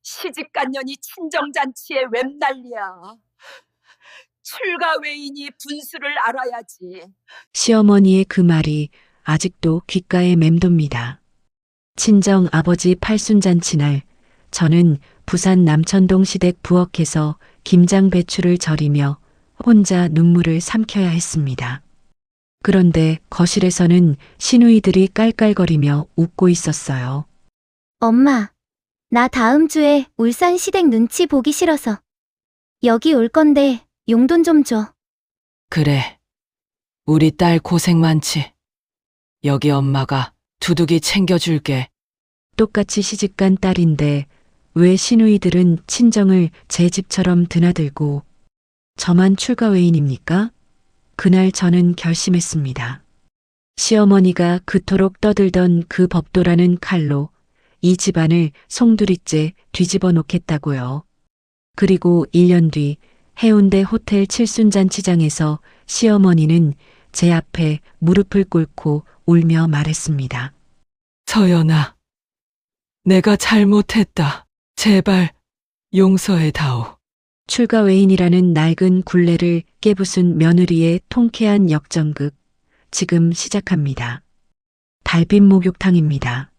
시집간 년이 친정잔치에 웬 난리야. 출가 외인이 분수를 알아야지. 시어머니의 그 말이 아직도 귓가에 맴돕니다. 친정 아버지 팔순잔치날 저는 부산 남천동 시댁 부엌에서 김장 배추를 절이며 혼자 눈물을 삼켜야 했습니다. 그런데 거실에서는 시누이들이 깔깔거리며 웃고 있었어요. 엄마, 나 다음 주에 울산 시댁 눈치 보기 싫어서 여기 올 건데 용돈 좀 줘. 그래. 우리 딸 고생 많지. 여기 엄마가 두둑이 챙겨줄게. 똑같이 시집간 딸인데 왜 시누이들은 친정을 제 집처럼 드나들고 저만 출가 외인입니까? 그날 저는 결심했습니다. 시어머니가 그토록 떠들던 그 법도라는 칼로 이 집안을 송두리째 뒤집어 놓겠다고요. 그리고 1년 뒤 해운대 호텔 칠순잔치장에서 시어머니는 제 앞에 무릎을 꿇고 울며 말했습니다. 서연아, 내가 잘못했다. 제발 용서해다오. 출가 외인이라는 낡은 굴레를 깨부순 며느리의 통쾌한 역전극, 지금 시작합니다. 달빛 목욕탕입니다.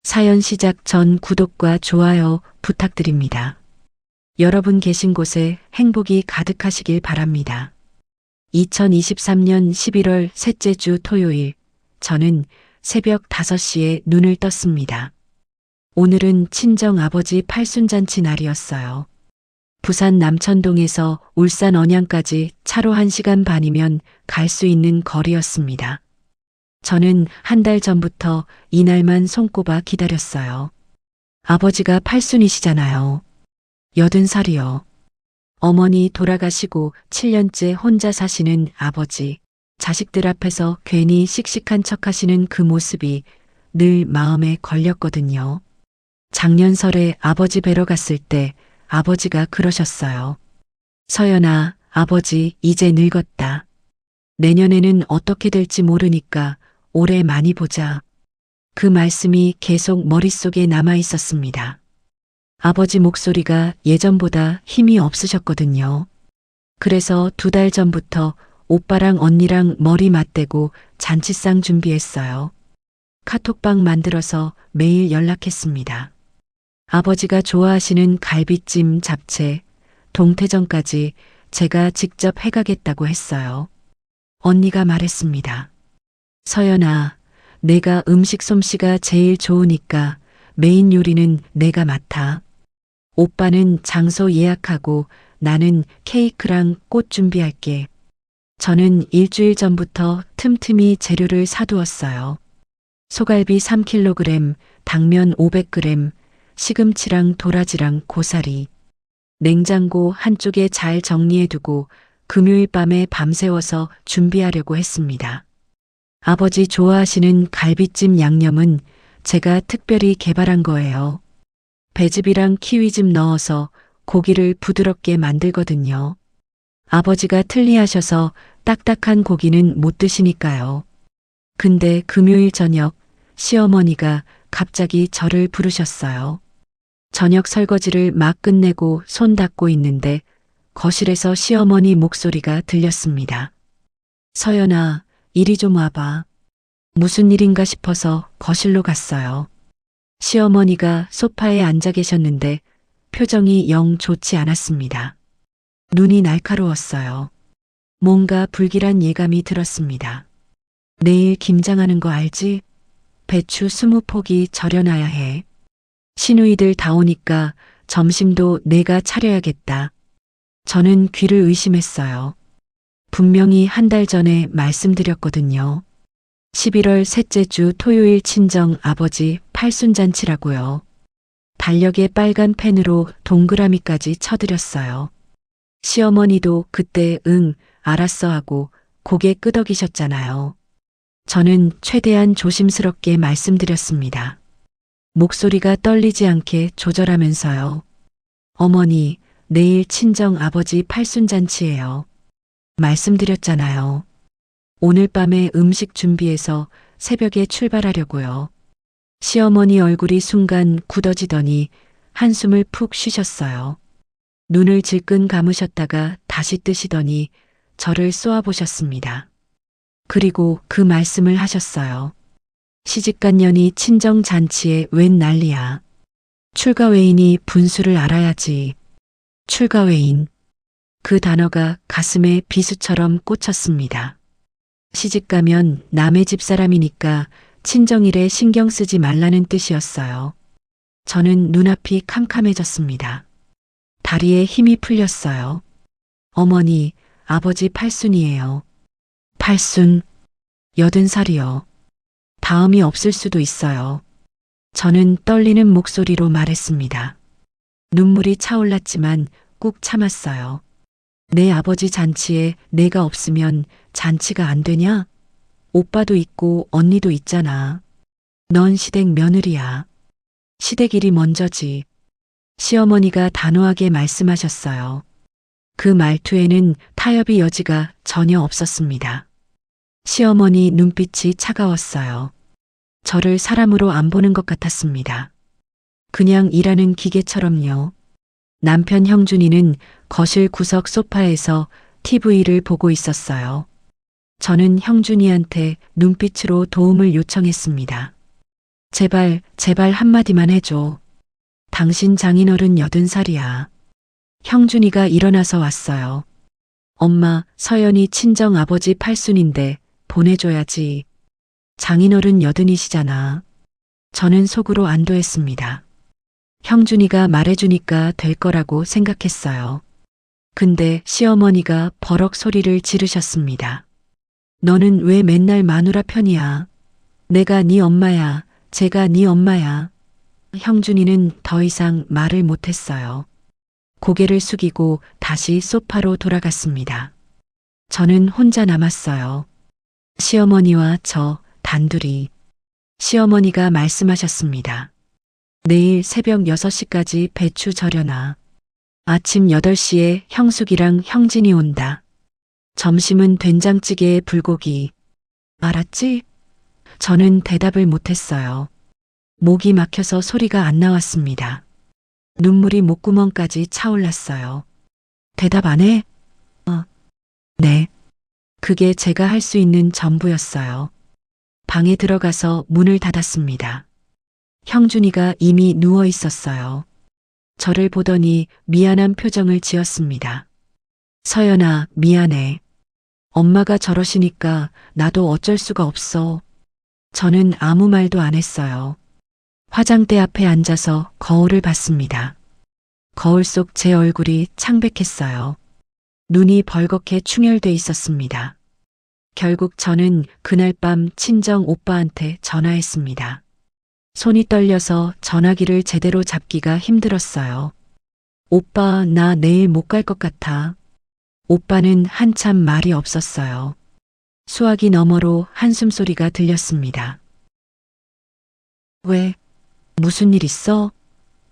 사연 시작 전 구독과 좋아요 부탁드립니다. 여러분 계신 곳에 행복이 가득하시길 바랍니다. 2023년 11월 셋째 주 토요일, 저는 새벽 5시에 눈을 떴습니다. 오늘은 친정 아버지 팔순잔치 날이었어요. 부산 남천동에서 울산 언양까지 차로 1시간 반이면 갈 수 있는 거리였습니다. 저는 한 달 전부터 이날만 손꼽아 기다렸어요. 아버지가 팔순이시잖아요. 80살이요. 어머니 돌아가시고 7년째 혼자 사시는 아버지, 자식들 앞에서 괜히 씩씩한 척 하시는 그 모습이 늘 마음에 걸렸거든요. 작년 설에 아버지 뵈러 갔을 때 아버지가 그러셨어요. 서연아, 아버지 이제 늙었다. 내년에는 어떻게 될지 모르니까 올해 많이 보자. 그 말씀이 계속 머릿속에 남아 있었습니다. 아버지 목소리가 예전보다 힘이 없으셨거든요. 그래서 2달 전부터 오빠랑 언니랑 머리 맞대고 잔치상 준비했어요. 카톡방 만들어서 매일 연락했습니다. 아버지가 좋아하시는 갈비찜, 잡채, 동태전까지 제가 직접 해가겠다고 했어요. 언니가 말했습니다. 서연아, 내가 음식 솜씨가 제일 좋으니까 메인 요리는 내가 맡아. 오빠는 장소 예약하고 나는 케이크랑 꽃 준비할게. 저는 일주일 전부터 틈틈이 재료를 사두었어요. 소갈비 3kg, 당면 500g, 시금치랑 도라지랑 고사리. 냉장고 한쪽에 잘 정리해두고 금요일 밤에 밤새워서 준비하려고 했습니다. 아버지 좋아하시는 갈비찜 양념은 제가 특별히 개발한 거예요. 배즙이랑 키위즙 넣어서 고기를 부드럽게 만들거든요. 아버지가 틀리하셔서 딱딱한 고기는 못 드시니까요. 근데 금요일 저녁 시어머니가 갑자기 저를 부르셨어요. 저녁 설거지를 막 끝내고 손 닦고 있는데 거실에서 시어머니 목소리가 들렸습니다. 서연아, 이리 좀 와봐. 무슨 일인가 싶어서 거실로 갔어요. 시어머니가 소파에 앉아 계셨는데 표정이 영 좋지 않았습니다. 눈이 날카로웠어요. 뭔가 불길한 예감이 들었습니다. 내일 김장하는 거 알지? 배추 20포기 절여놔야 해. 시누이들 다 오니까 점심도 내가 차려야겠다. 저는 귀를 의심했어요. 분명히 한 달 전에 말씀드렸거든요. 11월 셋째 주 토요일 친정 아버지 팔순잔치라고요. 달력에 빨간 펜으로 동그라미까지 쳐드렸어요. 시어머니도 그때 응, 알았어 하고 고개 끄덕이셨잖아요. 저는 최대한 조심스럽게 말씀드렸습니다. 목소리가 떨리지 않게 조절하면서요. 어머니, 내일 친정 아버지 팔순잔치예요. 말씀드렸잖아요. 오늘 밤에 음식 준비해서 새벽에 출발하려고요. 시어머니 얼굴이 순간 굳어지더니 한숨을 푹 쉬셨어요. 눈을 질끈 감으셨다가 다시 뜨시더니 저를 쏘아보셨습니다. 그리고 그 말씀을 하셨어요. 시집간년이 친정잔치에 웬 난리야. 출가외인이 분수를 알아야지. 출가외인. 그 단어가 가슴에 비수처럼 꽂혔습니다. 시집가면 남의 집 사람이니까 친정일에 신경 쓰지 말라는 뜻이었어요. 저는 눈앞이 캄캄해졌습니다. 다리에 힘이 풀렸어요. 어머니, 아버지 팔순이에요. 팔순, 80살이요. 다음이 없을 수도 있어요. 저는 떨리는 목소리로 말했습니다. 눈물이 차올랐지만 꾹 참았어요. 내 아버지 잔치에 내가 없으면 잔치가 안 되냐? 오빠도 있고 언니도 있잖아. 넌 시댁 며느리야. 시댁 일이 먼저지. 시어머니가 단호하게 말씀하셨어요. 그 말투에는 타협의 여지가 전혀 없었습니다. 시어머니 눈빛이 차가웠어요. 저를 사람으로 안 보는 것 같았습니다. 그냥 일하는 기계처럼요. 남편 형준이는 거실 구석 소파에서 TV를 보고 있었어요. 저는 형준이한테 눈빛으로 도움을 요청했습니다. 제발 한마디만 해줘. 당신 장인어른 80살이야. 형준이가 일어나서 왔어요. 엄마, 서연이 친정 아버지 팔순인데 보내줘야지. 장인어른 80이시잖아. 저는 속으로 안도했습니다. 형준이가 말해주니까 될 거라고 생각했어요. 근데 시어머니가 버럭 소리를 지르셨습니다. 너는 왜 맨날 마누라 편이야? 내가 네 엄마야. 제가 네 엄마야. 형준이는 더 이상 말을 못했어요. 고개를 숙이고 다시 소파로 돌아갔습니다. 저는 혼자 남았어요. 시어머니와 저 단둘이. 시어머니가 말씀하셨습니다. 내일 새벽 6시까지 배추 절여놔. 아침 8시에 형숙이랑 형진이 온다. 점심은 된장찌개에 불고기. 알았지? 저는 대답을 못했어요. 목이 막혀서 소리가 안 나왔습니다. 눈물이 목구멍까지 차올랐어요. 대답 안 해? 네. 그게 제가 할 수 있는 전부였어요. 방에 들어가서 문을 닫았습니다. 형준이가 이미 누워 있었어요. 저를 보더니 미안한 표정을 지었습니다. 서연아, 미안해. 엄마가 저러시니까 나도 어쩔 수가 없어. 저는 아무 말도 안 했어요. 화장대 앞에 앉아서 거울을 봤습니다. 거울 속 제 얼굴이 창백했어요. 눈이 벌겋게 충혈돼 있었습니다. 결국 저는 그날 밤 친정 오빠한테 전화했습니다. 손이 떨려서 전화기를 제대로 잡기가 힘들었어요. 오빠, 나 내일 못 갈 것 같아. 오빠는 한참 말이 없었어요. 수화기 너머로 한숨소리가 들렸습니다. 왜? 무슨 일 있어?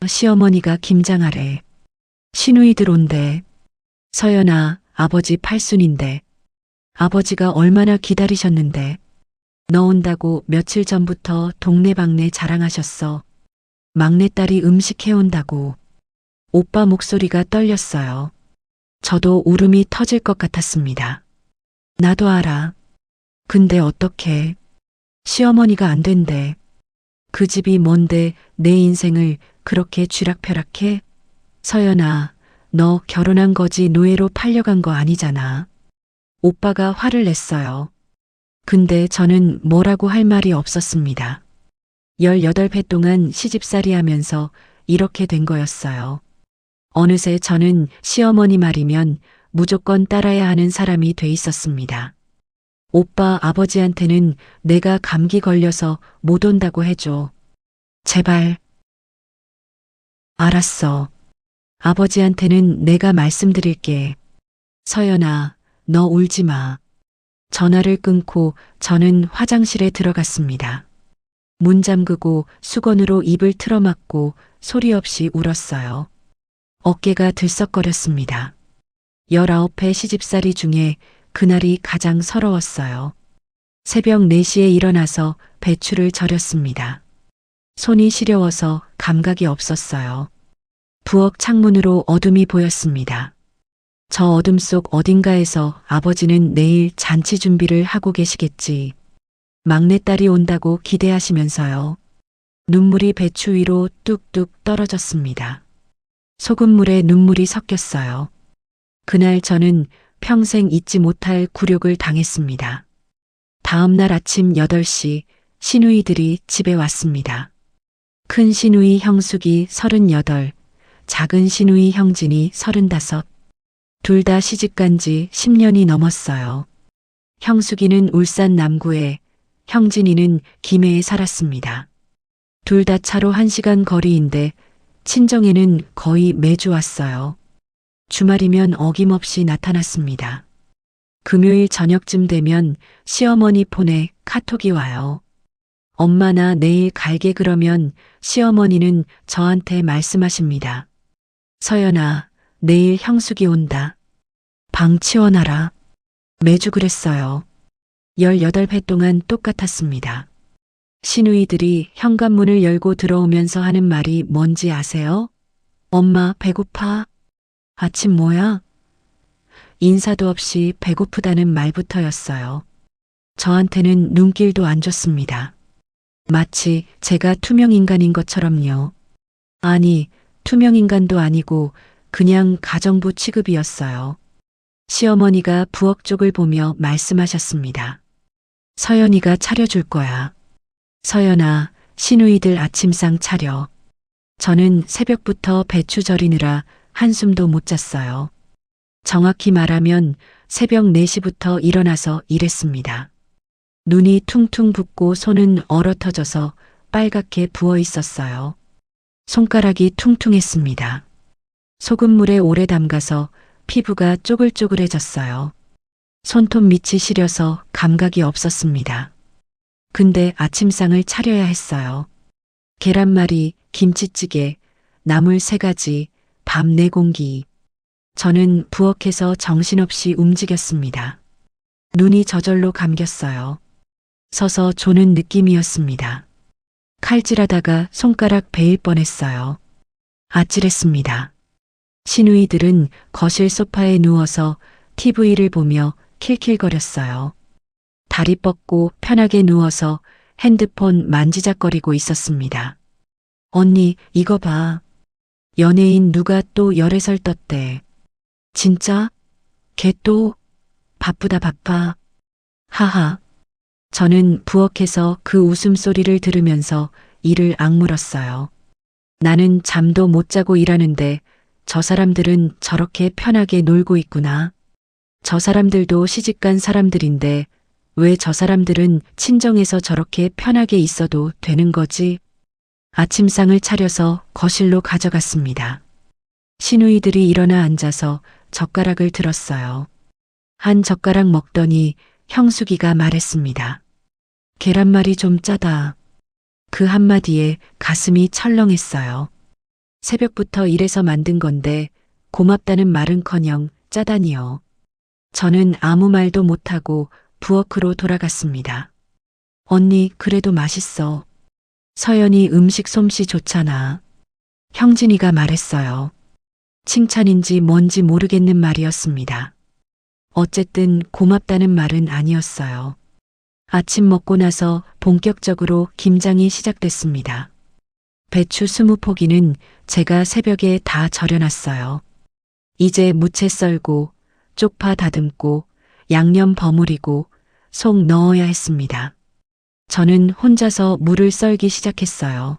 시어머니가 김장하래. 시누이들 온대. 서연아, 아버지 팔순인데. 아버지가 얼마나 기다리셨는데. 너 온다고 며칠 전부터 동네방네 자랑하셨어. 막내딸이 음식 해온다고. 오빠 목소리가 떨렸어요. 저도 울음이 터질 것 같았습니다. 나도 알아. 근데 어떡해. 시어머니가 안 된대. 그 집이 뭔데 내 인생을 그렇게 쥐락펴락해? 서연아, 너 결혼한 거지 노예로 팔려간 거 아니잖아. 오빠가 화를 냈어요. 근데 저는 뭐라고 할 말이 없었습니다. 18회 동안 시집살이 하면서 이렇게 된 거였어요. 어느새 저는 시어머니 말이면 무조건 따라야 하는 사람이 돼 있었습니다. 오빠 아버지한테는 내가 감기 걸려서 못 온다고 해줘. 제발. 알았어. 아버지한테는 내가 말씀드릴게. 서연아, 너 울지 마. 전화를 끊고 저는 화장실에 들어갔습니다. 문 잠그고 수건으로 입을 틀어막고 소리 없이 울었어요. 어깨가 들썩거렸습니다. 19회 시집살이 중에 그날이 가장 서러웠어요. 새벽 4시에 일어나서 배추를 절였습니다. 손이 시려워서 감각이 없었어요. 부엌 창문으로 어둠이 보였습니다. 저 어둠 속 어딘가에서 아버지는 내일 잔치 준비를 하고 계시겠지. 막내딸이 온다고 기대하시면서요. 눈물이 배추 위로 뚝뚝 떨어졌습니다. 소금물에 눈물이 섞였어요. 그날 저는 평생 잊지 못할 굴욕을 당했습니다. 다음 날 아침 8시 시누이들이 집에 왔습니다. 큰 시누이 형숙이 38, 작은 시누이 형진이 35. 둘 다 시집간 지 10년이 넘었어요. 형숙이는 울산 남구에, 형진이는 김해에 살았습니다. 둘 다 차로 1시간 거리인데 친정에는 거의 매주 왔어요. 주말이면 어김없이 나타났습니다. 금요일 저녁쯤 되면 시어머니 폰에 카톡이 와요. 엄마 나 내일 갈게 그러면 시어머니는 저한테 말씀하십니다. 서연아, 내일 형숙이 온다. 방 치워놔라. 매주 그랬어요. 18회 동안 똑같았습니다. 시누이들이 현관문을 열고 들어오면서 하는 말이 뭔지 아세요? 엄마 배고파? 아침 뭐야? 인사도 없이 배고프다는 말부터였어요. 저한테는 눈길도 안 줬습니다. 마치 제가 투명인간인 것처럼요. 아니, 투명인간도 아니고 그냥 가정부 취급이었어요. 시어머니가 부엌 쪽을 보며 말씀하셨습니다. 서연이가 차려줄 거야. 서연아, 시누이들 아침상 차려. 저는 새벽부터 배추 절이느라 한숨도 못 잤어요. 정확히 말하면 새벽 4시부터 일어나서 일했습니다. 눈이 퉁퉁 붓고 손은 얼어터져서 빨갛게 부어 있었어요. 손가락이 퉁퉁했습니다. 소금물에 오래 담가서 피부가 쪼글쪼글해졌어요. 손톱 밑이 시려서 감각이 없었습니다. 근데 아침상을 차려야 했어요. 계란말이, 김치찌개, 나물 3가지, 밥 4공기. 저는 부엌에서 정신없이 움직였습니다. 눈이 저절로 감겼어요. 서서 조는 느낌이었습니다. 칼질하다가 손가락 베일 뻔했어요. 아찔했습니다. 시누이들은 거실 소파에 누워서 TV를 보며 킬킬거렸어요. 다리 뻗고 편하게 누워서 핸드폰 만지작거리고 있었습니다. 언니, 이거 봐. 연예인 누가 또 열애설 떴대. 진짜? 걔 또? 바쁘다 바빠. 하하. 저는 부엌에서 그 웃음소리를 들으면서 이를 악물었어요. 나는 잠도 못 자고 일하는데 저 사람들은 저렇게 편하게 놀고 있구나. 저 사람들도 시집간 사람들인데 왜 저 사람들은 친정에서 저렇게 편하게 있어도 되는 거지? 아침상을 차려서 거실로 가져갔습니다. 시누이들이 일어나 앉아서 젓가락을 들었어요. 한 젓가락 먹더니 형숙이가 말했습니다. 계란말이 좀 짜다. 그 한마디에 가슴이 철렁했어요. 새벽부터 일해서 만든 건데 고맙다는 말은커녕 짜다니요. 저는 아무 말도 못하고 부엌으로 돌아갔습니다. 언니, 그래도 맛있어. 서연이 음식 솜씨 좋잖아. 형진이가 말했어요. 칭찬인지 뭔지 모르겠는 말이었습니다. 어쨌든 고맙다는 말은 아니었어요. 아침 먹고 나서 본격적으로 김장이 시작됐습니다. 배추 20포기는 제가 새벽에 다 절여놨어요. 이제 무채 썰고 쪽파 다듬고 양념 버무리고 속 넣어야 했습니다. 저는 혼자서 물을 썰기 시작했어요.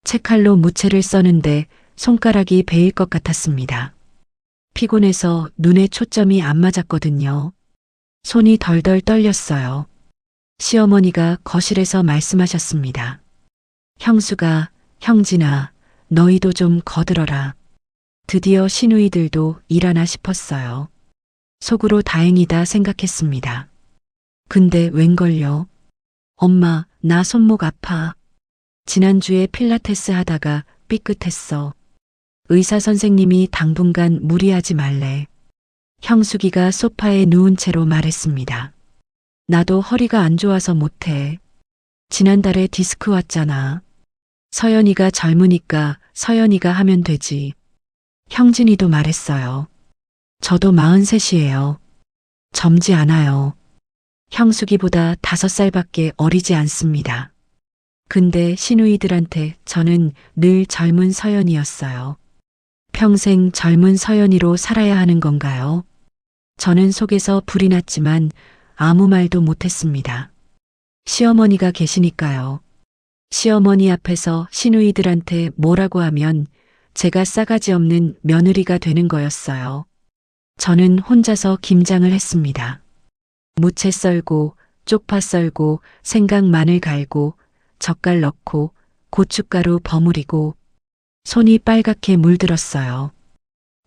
채칼로 무채를 써는데 손가락이 베일 것 같았습니다. 피곤해서 눈에 초점이 안 맞았거든요. 손이 덜덜 떨렸어요. 시어머니가 거실에서 말씀하셨습니다. 형수가, 형진아, 너희도 좀 거들어라. 드디어 시누이들도 일하나 싶었어요. 속으로 다행이다 생각했습니다. 근데 웬걸요? 엄마, 나 손목 아파. 지난주에 필라테스 하다가 삐끗했어. 의사 선생님이 당분간 무리하지 말래. 형숙이가 소파에 누운 채로 말했습니다. 나도 허리가 안 좋아서 못해. 지난달에 디스크 왔잖아. 서연이가 젊으니까 서연이가 하면 되지. 형진이도 말했어요. 저도 43이에요. 젊지 않아요. 형숙이보다 5살밖에 어리지 않습니다. 근데 시누이들한테 저는 늘 젊은 서연이었어요. 평생 젊은 서연이로 살아야 하는 건가요? 저는 속에서 불이 났지만 아무 말도 못했습니다. 시어머니가 계시니까요. 시어머니 앞에서 시누이들한테 뭐라고 하면 제가 싸가지 없는 며느리가 되는 거였어요. 저는 혼자서 김장을 했습니다. 무채 썰고, 쪽파 썰고, 생강 마늘 갈고, 젓갈 넣고, 고춧가루 버무리고, 손이 빨갛게 물들었어요.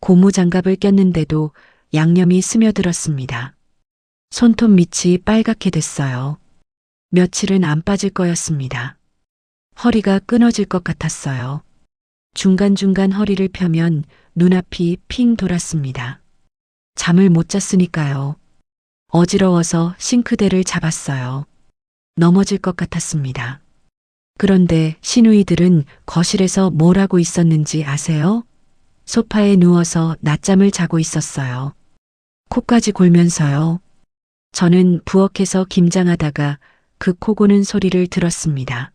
고무장갑을 꼈는데도 양념이 스며들었습니다. 손톱 밑이 빨갛게 됐어요. 며칠은 안 빠질 거였습니다. 허리가 끊어질 것 같았어요. 중간중간 허리를 펴면 눈앞이 핑 돌았습니다. 잠을 못 잤으니까요. 어지러워서 싱크대를 잡았어요. 넘어질 것 같았습니다. 그런데 시누이들은 거실에서 뭘 하고 있었는지 아세요? 소파에 누워서 낮잠을 자고 있었어요. 코까지 골면서요. 저는 부엌에서 김장하다가 그 코 고는 소리를 들었습니다.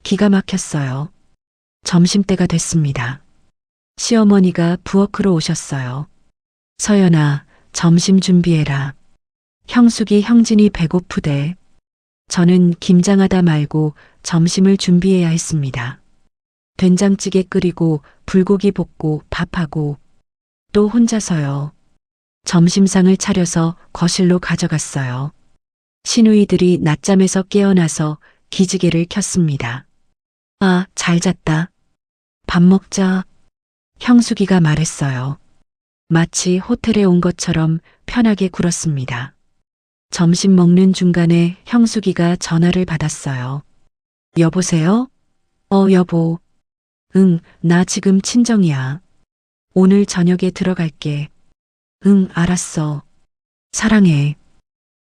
기가 막혔어요. 점심때가 됐습니다. 시어머니가 부엌으로 오셨어요. 서연아, 점심 준비해라. 형숙이 형진이 배고프대. 저는 김장하다 말고 점심을 준비해야 했습니다. 된장찌개 끓이고 불고기 볶고 밥하고 또 혼자서요. 점심상을 차려서 거실로 가져갔어요. 시누이들이 낮잠에서 깨어나서 기지개를 켰습니다. 아, 잘 잤다. 밥 먹자. 형숙이가 말했어요. 마치 호텔에 온 것처럼 편하게 굴었습니다. 점심 먹는 중간에 형숙이가 전화를 받았어요. 여보세요? 여보. 응, 나 지금 친정이야. 오늘 저녁에 들어갈게. 응, 알았어. 사랑해.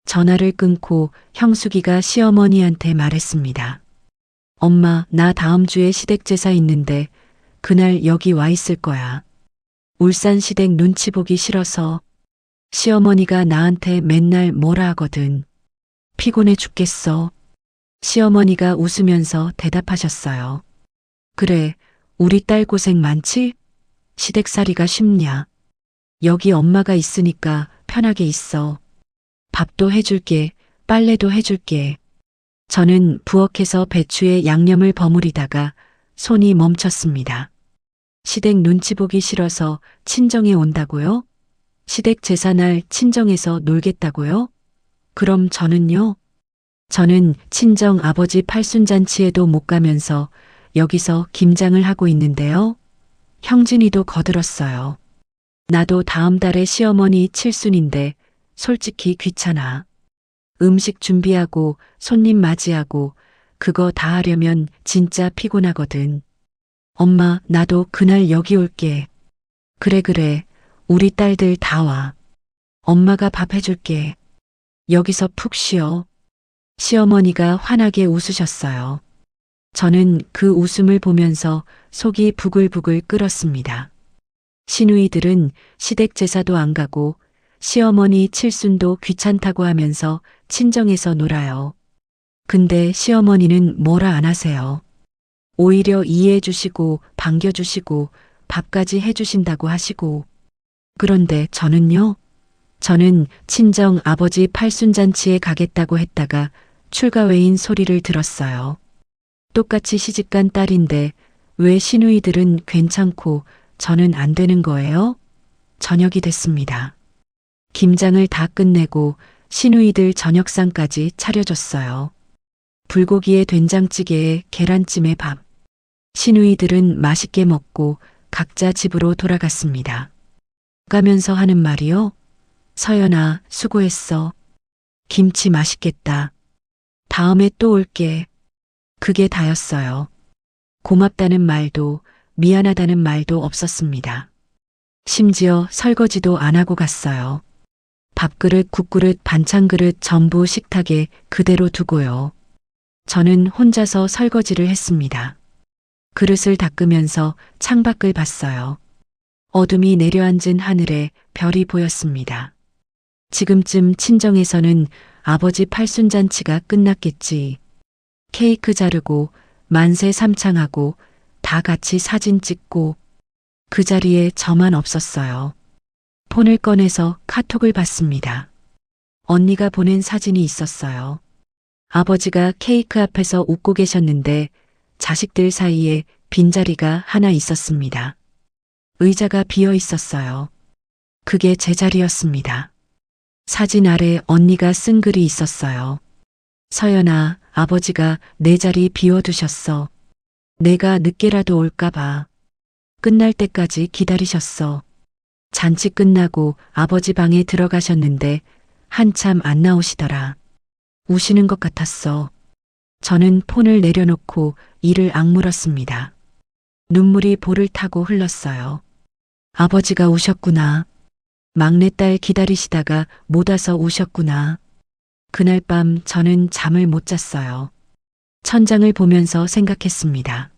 전화를 끊고 형숙이가 시어머니한테 말했습니다. 엄마, 나 다음 주에 시댁 제사 있는데 그날 여기 와 있을 거야. 울산 시댁 눈치 보기 싫어서. 시어머니가 나한테 맨날 뭐라 하거든. 피곤해 죽겠어. 시어머니가 웃으면서 대답하셨어요. 그래, 우리 딸 고생 많지? 시댁살이가 쉽냐? 여기 엄마가 있으니까 편하게 있어. 밥도 해줄게, 빨래도 해줄게. 저는 부엌에서 배추에 양념을 버무리다가 손이 멈췄습니다. 시댁 눈치 보기 싫어서 친정에 온다고요? 시댁 제사날 친정에서 놀겠다고요? 그럼 저는요? 저는 친정 아버지 팔순잔치에도 못 가면서 여기서 김장을 하고 있는데요. 형진이도 거들었어요. 나도 다음 달에 시어머니 칠순인데 솔직히 귀찮아. 음식 준비하고 손님 맞이하고 그거 다 하려면 진짜 피곤하거든. 엄마, 나도 그날 여기 올게. 그래. 우리 딸들 다 와. 엄마가 밥 해줄게. 여기서 푹 쉬어. 시어머니가 환하게 웃으셨어요. 저는 그 웃음을 보면서 속이 부글부글 끓었습니다. 시누이들은 시댁 제사도 안 가고 시어머니 칠순도 귀찮다고 하면서 친정에서 놀아요. 근데 시어머니는 뭐라 안 하세요. 오히려 이해해 주시고 반겨주시고 밥까지 해주신다고 하시고. 그런데 저는요? 저는 친정 아버지 팔순잔치에 가겠다고 했다가 출가 외인 소리를 들었어요. 똑같이 시집간 딸인데 왜 시누이들은 괜찮고 저는 안 되는 거예요? 저녁이 됐습니다. 김장을 다 끝내고 시누이들 저녁상까지 차려줬어요. 불고기에 된장찌개에 계란찜에 밥. 시누이들은 맛있게 먹고 각자 집으로 돌아갔습니다. 가면서 하는 말이요. 서연아, 수고했어. 김치 맛있겠다. 다음에 또 올게. 그게 다였어요. 고맙다는 말도 미안하다는 말도 없었습니다. 심지어 설거지도 안 하고 갔어요. 밥그릇, 국그릇, 반찬그릇 전부 식탁에 그대로 두고요. 저는 혼자서 설거지를 했습니다. 그릇을 닦으면서 창밖을 봤어요. 어둠이 내려앉은 하늘에 별이 보였습니다. 지금쯤 친정에서는 아버지 팔순잔치가 끝났겠지. 케이크 자르고 만세 삼창하고 다 같이 사진 찍고 그 자리에 저만 없었어요. 폰을 꺼내서 카톡을 봤습니다. 언니가 보낸 사진이 있었어요. 아버지가 케이크 앞에서 웃고 계셨는데 자식들 사이에 빈자리가 하나 있었습니다. 의자가 비어 있었어요. 그게 제 자리였습니다. 사진 아래 언니가 쓴 글이 있었어요. 서연아, 아버지가 내 자리 비워두셨어. 내가 늦게라도 올까봐. 끝날 때까지 기다리셨어. 잔치 끝나고 아버지 방에 들어가셨는데 한참 안 나오시더라. 우시는 것 같았어. 저는 폰을 내려놓고 이를 악물었습니다. 눈물이 볼을 타고 흘렀어요. 아버지가 우셨구나. 막내딸 기다리시다가 못 와서 우셨구나. 그날 밤 저는 잠을 못 잤어요. 천장을 보면서 생각했습니다.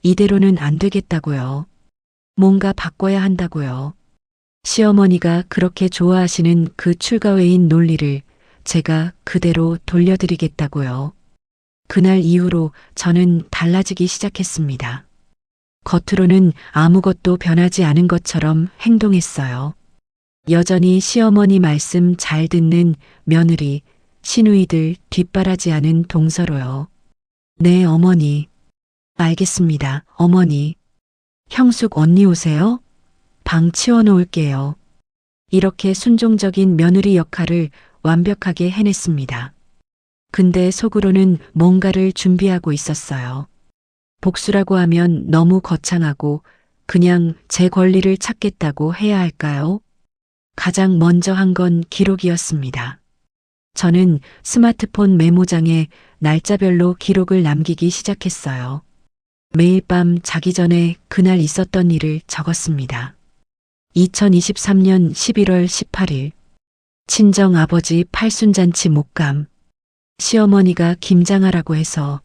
이대로는 안 되겠다고요. 뭔가 바꿔야 한다고요. 시어머니가 그렇게 좋아하시는 그 출가회인 논리를 제가 그대로 돌려드리겠다고요. 그날 이후로 저는 달라지기 시작했습니다. 겉으로는 아무것도 변하지 않은 것처럼 행동했어요. 여전히 시어머니 말씀 잘 듣는 며느리, 시누이들 뒷바라지하는 동서로요. 네, 어머니. 알겠습니다, 어머니. 형숙 언니 오세요? 방 치워놓을게요. 이렇게 순종적인 며느리 역할을 완벽하게 해냈습니다. 근데 속으로는 뭔가를 준비하고 있었어요. 복수라고 하면 너무 거창하고 그냥 제 권리를 찾겠다고 해야 할까요? 가장 먼저 한 건 기록이었습니다. 저는 스마트폰 메모장에 날짜별로 기록을 남기기 시작했어요. 매일 밤 자기 전에 그날 있었던 일을 적었습니다. 2023년 11월 18일 친정 아버지 팔순잔치 목감. 시어머니가 김장하라고 해서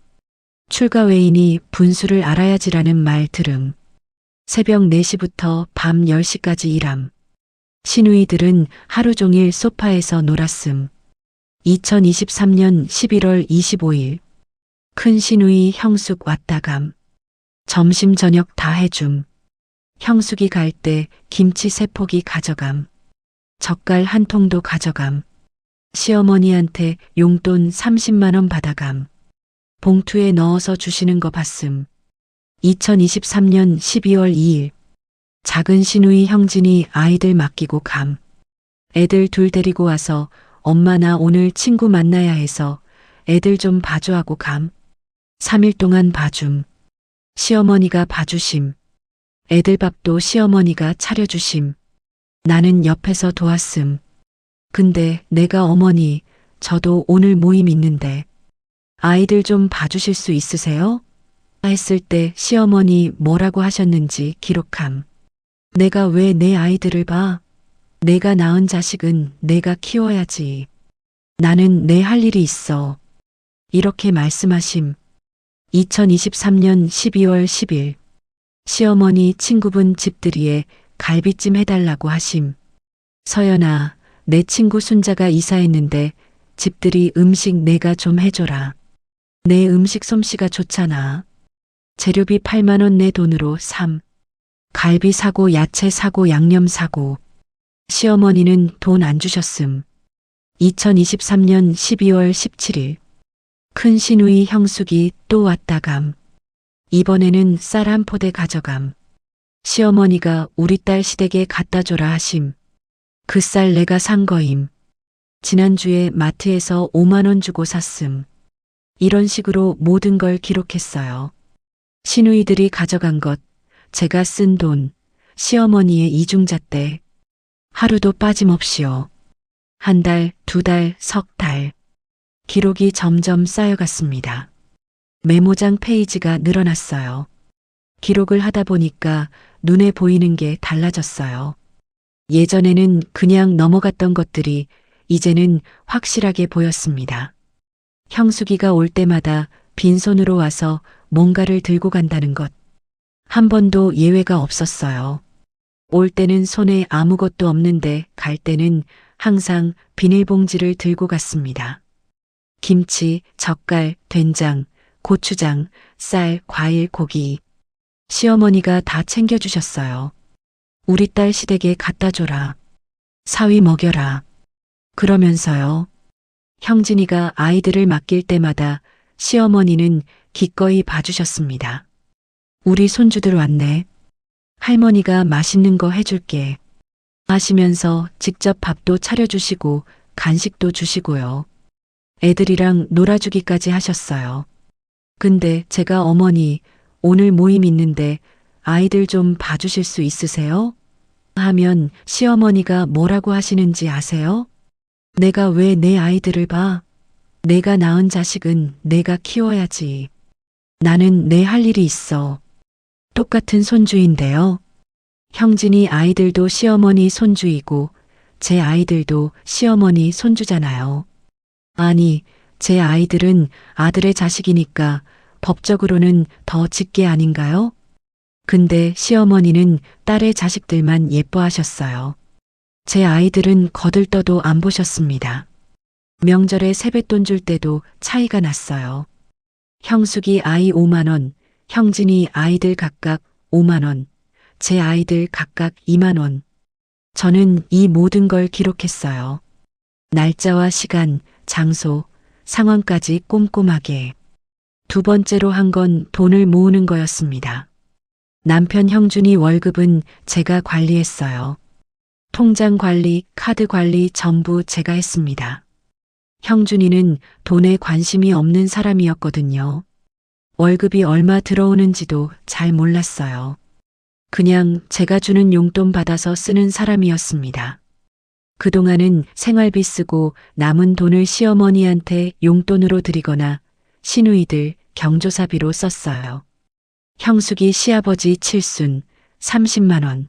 출가 외인이 분수를 알아야지라는 말 들음. 새벽 4시부터 밤 10시까지 일함. 시누이들은 하루 종일 소파에서 놀았음. 2023년 11월 25일 큰 시누이 형숙 왔다감. 점심 저녁 다 해줌. 형숙이 갈 때 김치 3포기 가져감. 젓갈 1통도 가져감. 시어머니한테 용돈 30만 원 받아감. 봉투에 넣어서 주시는 거 봤음. 2023년 12월 2일 작은 시누이 형진이 아이들 맡기고 감. 애들 둘 데리고 와서 엄마 나 오늘 친구 만나야 해서 애들 좀 봐줘 하고 감. 3일 동안 봐줌. 시어머니가 봐주심. 애들 밥도 시어머니가 차려주심. 나는 옆에서 도왔음. 근데 내가 어머니, 저도 오늘 모임 있는데 아이들 좀 봐주실 수 있으세요? 했을 때 시어머니 뭐라고 하셨는지 기록함. 내가 왜 내 아이들을 봐? 내가 낳은 자식은 내가 키워야지. 나는 내 할 일이 있어. 이렇게 말씀하심. 2023년 12월 10일 시어머니 친구분 집들이에 갈비찜 해달라고 하심. 서연아, 내 친구 순자가 이사했는데 집들이 음식 내가 좀 해줘라. 내 음식 솜씨가 좋잖아. 재료비 8만 원 내 돈으로 삼. 갈비 사고 야채 사고 양념 사고. 시어머니는 돈 안 주셨음. 2023년 12월 17일 큰 시누이 형숙이 또 왔다감. 이번에는 쌀 1포대 가져감. 시어머니가 우리 딸 시댁에 갖다 줘라 하심. 그 쌀 내가 산 거임. 지난주에 마트에서 5만 원 주고 샀음. 이런 식으로 모든 걸 기록했어요. 시누이들이 가져간 것, 제가 쓴 돈, 시어머니의 이중잣대. 하루도 빠짐없이요. 1달, 2달, 석 달. 기록이 점점 쌓여갔습니다. 메모장 페이지가 늘어났어요. 기록을 하다 보니까 눈에 보이는 게 달라졌어요. 예전에는 그냥 넘어갔던 것들이 이제는 확실하게 보였습니다. 형숙이가 올 때마다 빈손으로 와서 뭔가를 들고 간다는 것. 한 번도 예외가 없었어요. 올 때는 손에 아무것도 없는데 갈 때는 항상 비닐봉지를 들고 갔습니다. 김치, 젓갈, 된장, 고추장, 쌀, 과일, 고기. 시어머니가 다 챙겨주셨어요. 우리 딸 시댁에 갖다 줘라. 사위 먹여라. 그러면서요. 형진이가 아이들을 맡길 때마다 시어머니는 기꺼이 봐주셨습니다. 우리 손주들 왔네. 할머니가 맛있는 거 해줄게. 하시면서 직접 밥도 차려주시고 간식도 주시고요. 애들이랑 놀아주기까지 하셨어요. 근데 제가 어머니, 오늘 모임 있는데 아이들 좀 봐주실 수 있으세요? 하면 시어머니가 뭐라고 하시는지 아세요? 내가 왜 내 아이들을 봐? 내가 낳은 자식은 내가 키워야지. 나는 내 할 일이 있어. 똑같은 손주인데요. 형진이 아이들도 시어머니 손주이고 제 아이들도 시어머니 손주잖아요. 아니, 제 아이들은 아들의 자식이니까 법적으로는 더 직계 아닌가요? 근데 시어머니는 딸의 자식들만 예뻐하셨어요. 제 아이들은 거들떠도 안 보셨습니다. 명절에 세뱃돈 줄 때도 차이가 났어요. 형숙이 아이 5만 원, 형진이 아이들 각각 5만 원, 제 아이들 각각 2만 원. 저는 이 모든 걸 기록했어요. 날짜와 시간, 장소, 상황까지 꼼꼼하게. 두 번째로 한 건 돈을 모으는 거였습니다. 남편 형준이 월급은 제가 관리했어요. 통장 관리, 카드 관리 전부 제가 했습니다. 형준이는 돈에 관심이 없는 사람이었거든요. 월급이 얼마 들어오는지도 잘 몰랐어요. 그냥 제가 주는 용돈 받아서 쓰는 사람이었습니다. 그동안은 생활비 쓰고 남은 돈을 시어머니한테 용돈으로 드리거나 시누이들 경조사비로 썼어요. 형숙이 시아버지 칠순 30만 원,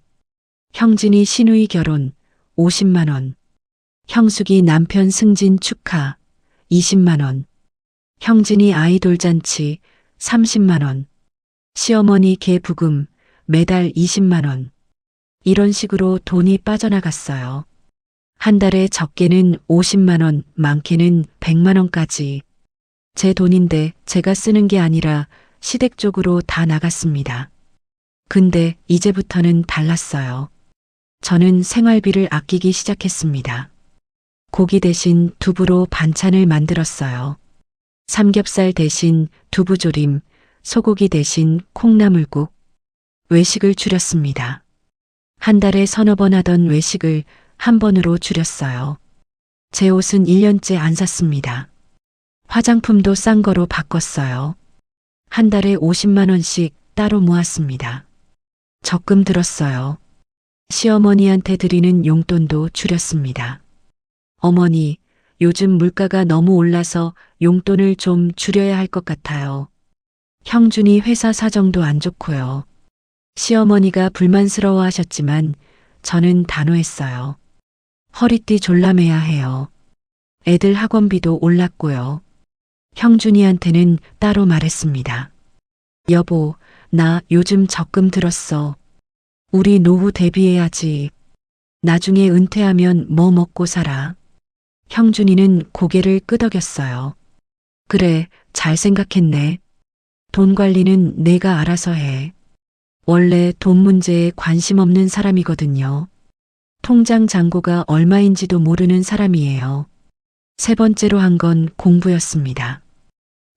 형진이 시누이 결혼 50만 원, 형숙이 남편 승진 축하 20만 원, 형진이 아이돌 잔치 30만 원, 시어머니 개 부금 매달 20만 원. 이런 식으로 돈이 빠져나갔어요. 한 달에 적게는 50만 원, 많게는 100만 원까지. 제 돈인데 제가 쓰는 게 아니라 시댁 쪽으로 다 나갔습니다. 근데 이제부터는 달랐어요. 저는 생활비를 아끼기 시작했습니다. 고기 대신 두부로 반찬을 만들었어요. 삼겹살 대신 두부조림, 소고기 대신 콩나물국, 외식을 줄였습니다. 한 달에 서너 번 하던 외식을 한 번으로 줄였어요. 제 옷은 1년째 안 샀습니다. 화장품도 싼 거로 바꿨어요. 한 달에 50만 원씩 따로 모았습니다. 적금 들었어요. 시어머니한테 드리는 용돈도 줄였습니다. 어머니, 요즘 물가가 너무 올라서 용돈을 좀 줄여야 할 것 같아요. 형준이 회사 사정도 안 좋고요. 시어머니가 불만스러워 하셨지만 저는 단호했어요. 허리띠 졸라매야 해요. 애들 학원비도 올랐고요. 형준이한테는 따로 말했습니다. 여보, 나 요즘 적금 들었어. 우리 노후 대비해야지. 나중에 은퇴하면 뭐 먹고 살아. 형준이는 고개를 끄덕였어요. 그래, 잘 생각했네. 돈 관리는 내가 알아서 해. 원래 돈 문제에 관심 없는 사람이거든요. 통장 잔고가 얼마인지도 모르는 사람이에요. 세 번째로 한 건 공부였습니다.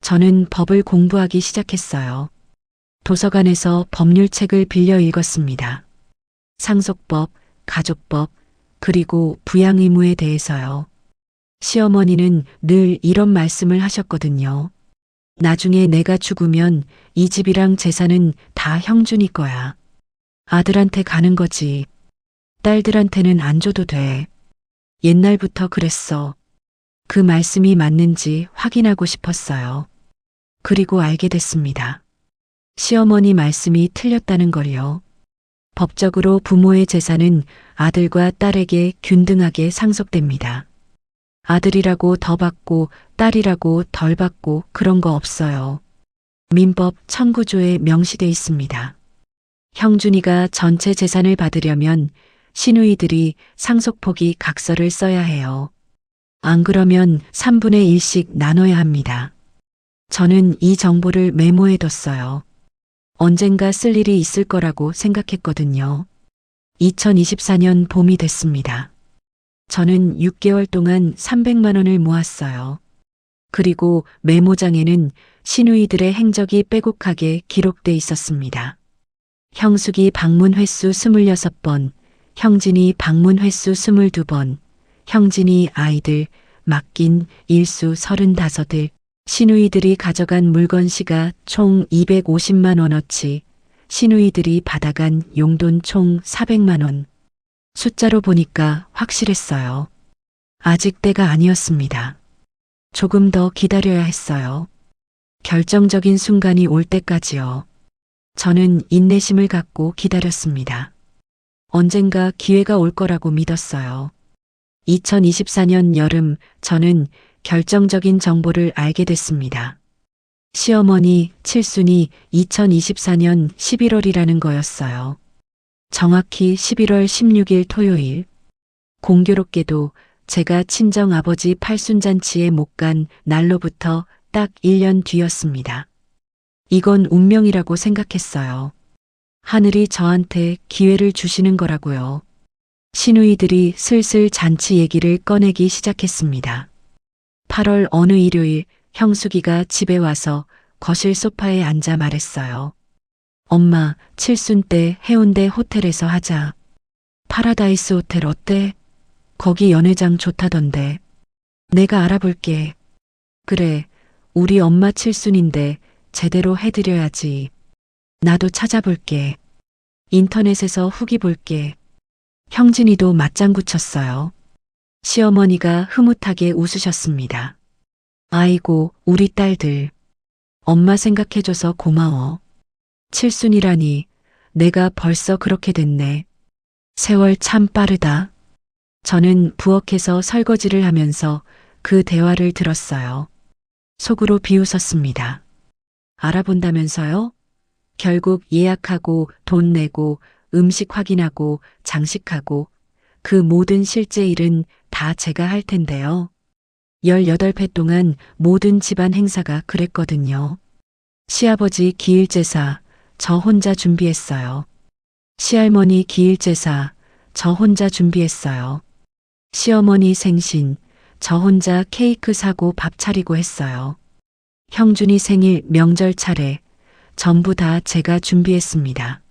저는 법을 공부하기 시작했어요. 도서관에서 법률책을 빌려 읽었습니다. 상속법, 가족법, 그리고 부양 의무에 대해서요. 시어머니는 늘 이런 말씀을 하셨거든요. 나중에 내가 죽으면 이 집이랑 재산은 다 형준이 거야. 아들한테 가는 거지. 딸들한테는 안 줘도 돼. 옛날부터 그랬어. 그 말씀이 맞는지 확인하고 싶었어요. 그리고 알게 됐습니다. 시어머니 말씀이 틀렸다는 걸요. 법적으로 부모의 재산은 아들과 딸에게 균등하게 상속됩니다. 아들이라고 더 받고 딸이라고 덜 받고 그런 거 없어요. 민법 19조에 명시돼 있습니다. 형준이가 전체 재산을 받으려면 시누이들이 상속포기 각서를 써야 해요. 안 그러면 3분의 1씩 나눠야 합니다. 저는 이 정보를 메모해뒀어요. 언젠가 쓸 일이 있을 거라고 생각했거든요. 2024년 봄이 됐습니다. 저는 6개월 동안 300만 원을 모았어요. 그리고 메모장에는 시누이들의 행적이 빼곡하게 기록돼 있었습니다. 형숙이 방문 횟수 26번, 형진이 방문 횟수 22번, 형진이 아이들 맡긴 일수 35들, 시누이들이 가져간 물건시가 총 250만 원어치, 시누이들이 받아간 용돈 총 400만 원. 숫자로 보니까 확실했어요. 아직 때가 아니었습니다. 조금 더 기다려야 했어요. 결정적인 순간이 올 때까지요. 저는 인내심을 갖고 기다렸습니다. 언젠가 기회가 올 거라고 믿었어요. 2024년 여름 저는 결정적인 정보를 알게 됐습니다. 시어머니 칠순이 2024년 11월이라는 거였어요. 정확히 11월 16일 토요일. 공교롭게도 제가 친정아버지 팔순잔치에 못 간 날로부터 딱 1년 뒤였습니다. 이건 운명이라고 생각했어요. 하늘이 저한테 기회를 주시는 거라고요. 시누이들이 슬슬 잔치 얘기를 꺼내기 시작했습니다. 8월 어느 일요일 형숙이가 집에 와서 거실 소파에 앉아 말했어요. 엄마, 칠순 때 해운대 호텔에서 하자. 파라다이스 호텔 어때? 거기 연회장 좋다던데. 내가 알아볼게. 그래, 우리 엄마 칠순인데 제대로 해드려야지. 나도 찾아볼게. 인터넷에서 후기 볼게. 형진이도 맞장구 쳤어요. 시어머니가 흐뭇하게 웃으셨습니다. 아이고, 우리 딸들. 엄마 생각해줘서 고마워. 칠순이라니, 내가 벌써 그렇게 됐네. 세월 참 빠르다. 저는 부엌에서 설거지를 하면서 그 대화를 들었어요. 속으로 비웃었습니다. 알아본다면서요? 결국 예약하고 돈 내고 음식 확인하고 장식하고 그 모든 실제 일은 다 제가 할 텐데요. 18회 동안 모든 집안 행사가 그랬거든요. 시아버지 기일제사, 저 혼자 준비했어요. 시할머니 기일제사, 저 혼자 준비했어요. 시어머니 생신, 저 혼자 케이크 사고 밥 차리고 했어요. 형준이 생일 명절 차례, 전부 다 제가 준비했습니다.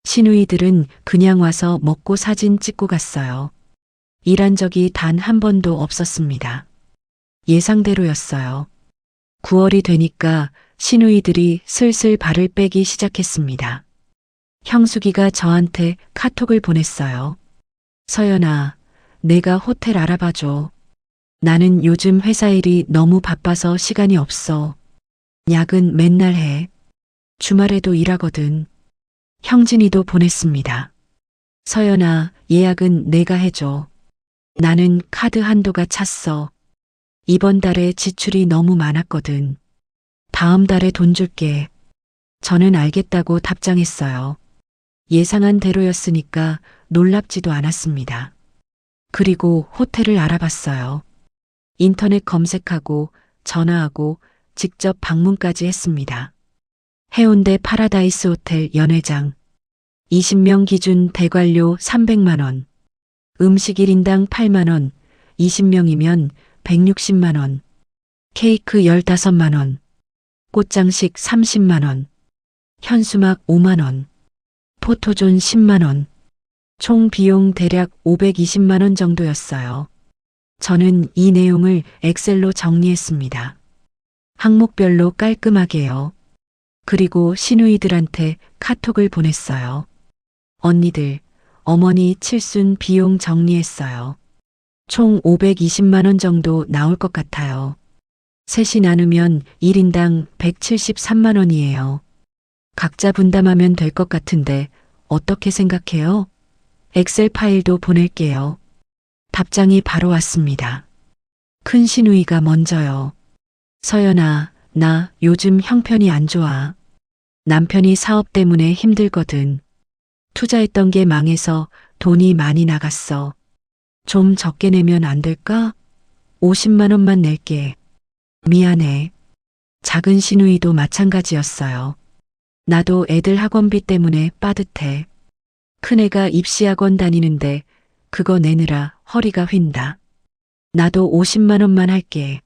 시누이들은 그냥 와서 먹고 사진 찍고 갔어요. 일한 적이 단 한 번도 없었습니다. 예상대로였어요. 9월이 되니까 시누이들이 슬슬 발을 빼기 시작했습니다. 형숙이가 저한테 카톡을 보냈어요. 서연아, 내가 호텔 알아봐줘. 나는 요즘 회사 일이 너무 바빠서 시간이 없어. 야근 맨날 해. 주말에도 일하거든. 형진이도 보냈습니다. 서연아, 예약은 내가 해줘. 나는 카드 한도가 찼어. 이번 달에 지출이 너무 많았거든. 다음 달에 돈 줄게. 저는 알겠다고 답장했어요. 예상한 대로였으니까 놀랍지도 않았습니다. 그리고 호텔을 알아봤어요. 인터넷 검색하고 전화하고 직접 방문까지 했습니다. 해운대 파라다이스 호텔 연회장. 20명 기준 대관료 300만 원. 음식 1인당 8만 원. 20명이면 160만 원. 케이크 15만 원. 꽃장식 30만 원. 현수막 5만 원. 포토존 10만 원. 총 비용 대략 520만 원 정도였어요. 저는 이 내용을 엑셀로 정리했습니다. 항목별로 깔끔하게요. 그리고 시누이들한테 카톡을 보냈어요. 언니들, 어머니 칠순 비용 정리했어요. 총 520만 원 정도 나올 것 같아요. 셋이 나누면 1인당 173만 원이에요. 각자 분담하면 될 것 같은데 어떻게 생각해요? 엑셀 파일도 보낼게요. 답장이 바로 왔습니다. 큰 시누이가 먼저요. 서연아, 나 요즘 형편이 안 좋아. 남편이 사업 때문에 힘들거든. 투자했던 게 망해서 돈이 많이 나갔어. 좀 적게 내면 안 될까? 50만 원만 낼게. 미안해. 작은 시누이도 마찬가지였어요. 나도 애들 학원비 때문에 빠듯해. 큰애가 입시학원 다니는데 그거 내느라 허리가 휜다. 나도 50만 원만 할게.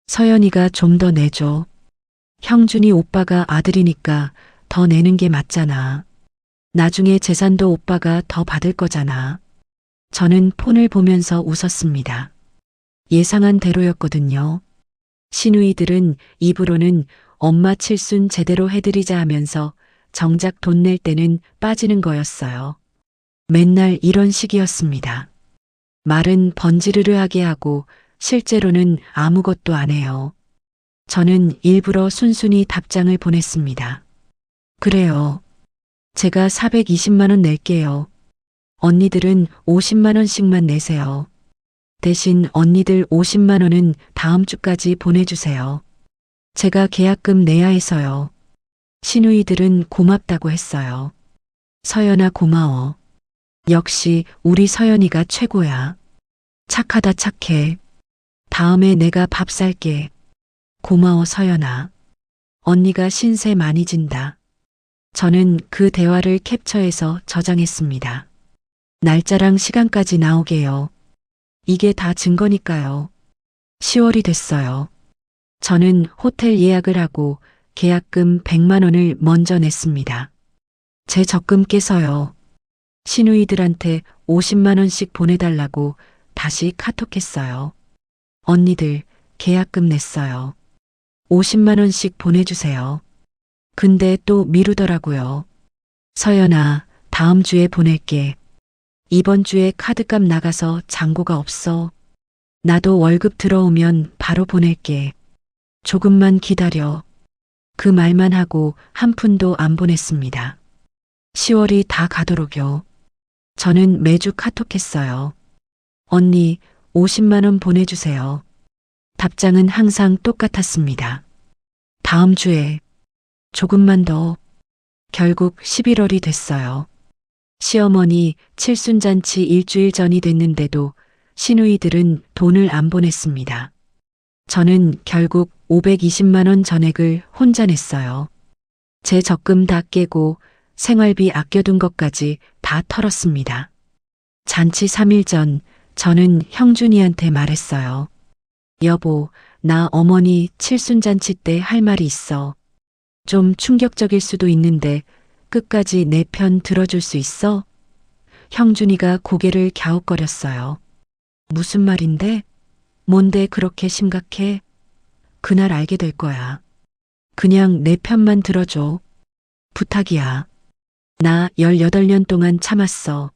서연이가 좀 더 내줘. 형준이 오빠가 아들이니까 더 내는 게 맞잖아. 나중에 재산도 오빠가 더 받을 거잖아. 저는 폰을 보면서 웃었습니다. 예상한 대로였거든요. 시누이들은 입으로는 엄마 칠순 제대로 해드리자 하면서 정작 돈 낼 때는 빠지는 거였어요. 맨날 이런 식이었습니다. 말은 번지르르하게 하고 실제로는 아무것도 안 해요. 저는 일부러 순순히 답장을 보냈습니다. 그래요. 제가 420만 원 낼게요. 언니들은 50만 원씩만 내세요. 대신 언니들 50만 원은 다음 주까지 보내주세요. 제가 계약금 내야 해서요. 시누이들은 고맙다고 했어요. 서연아 고마워. 역시 우리 서연이가 최고야. 착하다 착해. 다음에 내가 밥 살게. 고마워 서연아. 언니가 신세 많이 진다. 저는 그 대화를 캡처해서 저장했습니다. 날짜랑 시간까지 나오게요. 이게 다 증거니까요. 10월이 됐어요. 저는 호텔 예약을 하고 계약금 100만 원을 먼저 냈습니다. 제 적금 깨서요. 시누이들한테 50만 원씩 보내달라고 다시 카톡했어요. 언니들 계약금 냈어요. 50만 원씩 보내주세요. 근데 또 미루더라고요. 서연아, 다음 주에 보낼게. 이번 주에 카드값 나가서 잔고가 없어. 나도 월급 들어오면 바로 보낼게. 조금만 기다려. 그 말만 하고 한 푼도 안 보냈습니다. 10월이 다 가도록요. 저는 매주 카톡했어요. 언니, 50만 원 보내주세요. 답장은 항상 똑같았습니다. 다음 주에. 조금만 더. 결국 11월이 됐어요. 시어머니 칠순잔치 일주일 전이 됐는데도 시누이들은 돈을 안 보냈습니다. 저는 결국 520만 원 전액을 혼자 냈어요. 제 적금 다 깨고 생활비 아껴둔 것까지 다 털었습니다. 잔치 3일 전 저는 형준이한테 말했어요. 여보, 나 어머니 칠순잔치 때 할 말이 있어. 좀 충격적일 수도 있는데 끝까지 내 편 들어줄 수 있어? 형준이가 고개를 갸웃거렸어요. 무슨 말인데? 뭔데 그렇게 심각해? 그날 알게 될 거야. 그냥 내 편만 들어줘. 부탁이야. 나 18년 동안 참았어.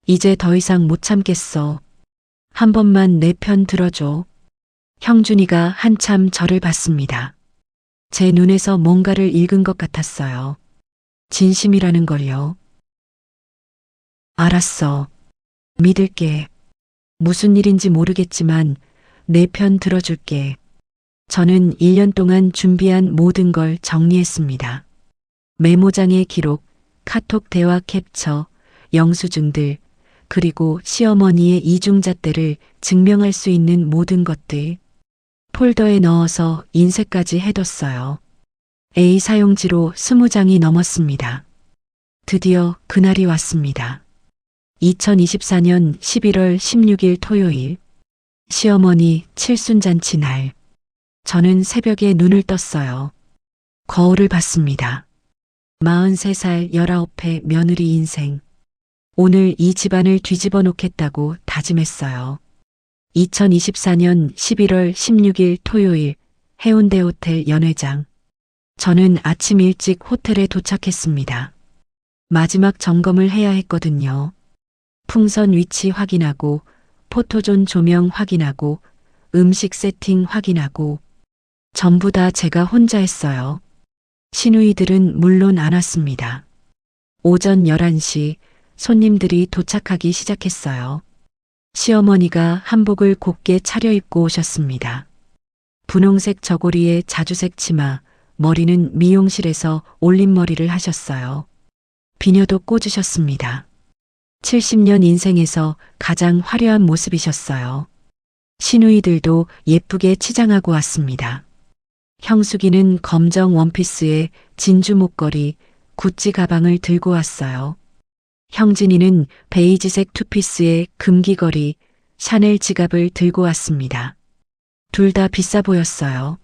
이제 더 이상 못 참겠어. 한 번만 내 편 들어줘. 형준이가 한참 저를 봤습니다. 제 눈에서 뭔가를 읽은 것 같았어요. 진심이라는 걸요. 알았어. 믿을게. 무슨 일인지 모르겠지만 내 편 들어줄게. 저는 1년 동안 준비한 모든 걸 정리했습니다. 메모장의 기록, 카톡 대화 캡처, 영수증들, 그리고 시어머니의 이중잣대를 증명할 수 있는 모든 것들. 폴더에 넣어서 인쇄까지 해뒀어요. A 사용지로 20장이 넘었습니다. 드디어 그날이 왔습니다. 2024년 11월 16일 토요일. 시어머니 칠순잔치 날. 저는 새벽에 눈을 떴어요. 거울을 봤습니다. 43살 19회 며느리 인생. 오늘 이 집안을 뒤집어 놓겠다고 다짐했어요. 2024년 11월 16일 토요일 해운대 호텔 연회장. 저는 아침 일찍 호텔에 도착했습니다. 마지막 점검을 해야 했거든요. 풍선 위치 확인하고, 포토존 조명 확인하고, 음식 세팅 확인하고, 전부 다 제가 혼자 했어요. 시누이들은 물론 안 왔습니다. 오전 11시 손님들이 도착하기 시작했어요. 시어머니가 한복을 곱게 차려입고 오셨습니다. 분홍색 저고리에 자주색 치마, 머리는 미용실에서 올림머리를 하셨어요. 비녀도 꽂으셨습니다. 70년 인생에서 가장 화려한 모습이셨어요. 시누이들도 예쁘게 치장하고 왔습니다. 형숙이는 검정 원피스에 진주 목걸이, 구찌 가방을 들고 왔어요. 형진이는 베이지색 투피스에 금귀걸이, 샤넬 지갑을 들고 왔습니다. 둘 다 비싸 보였어요.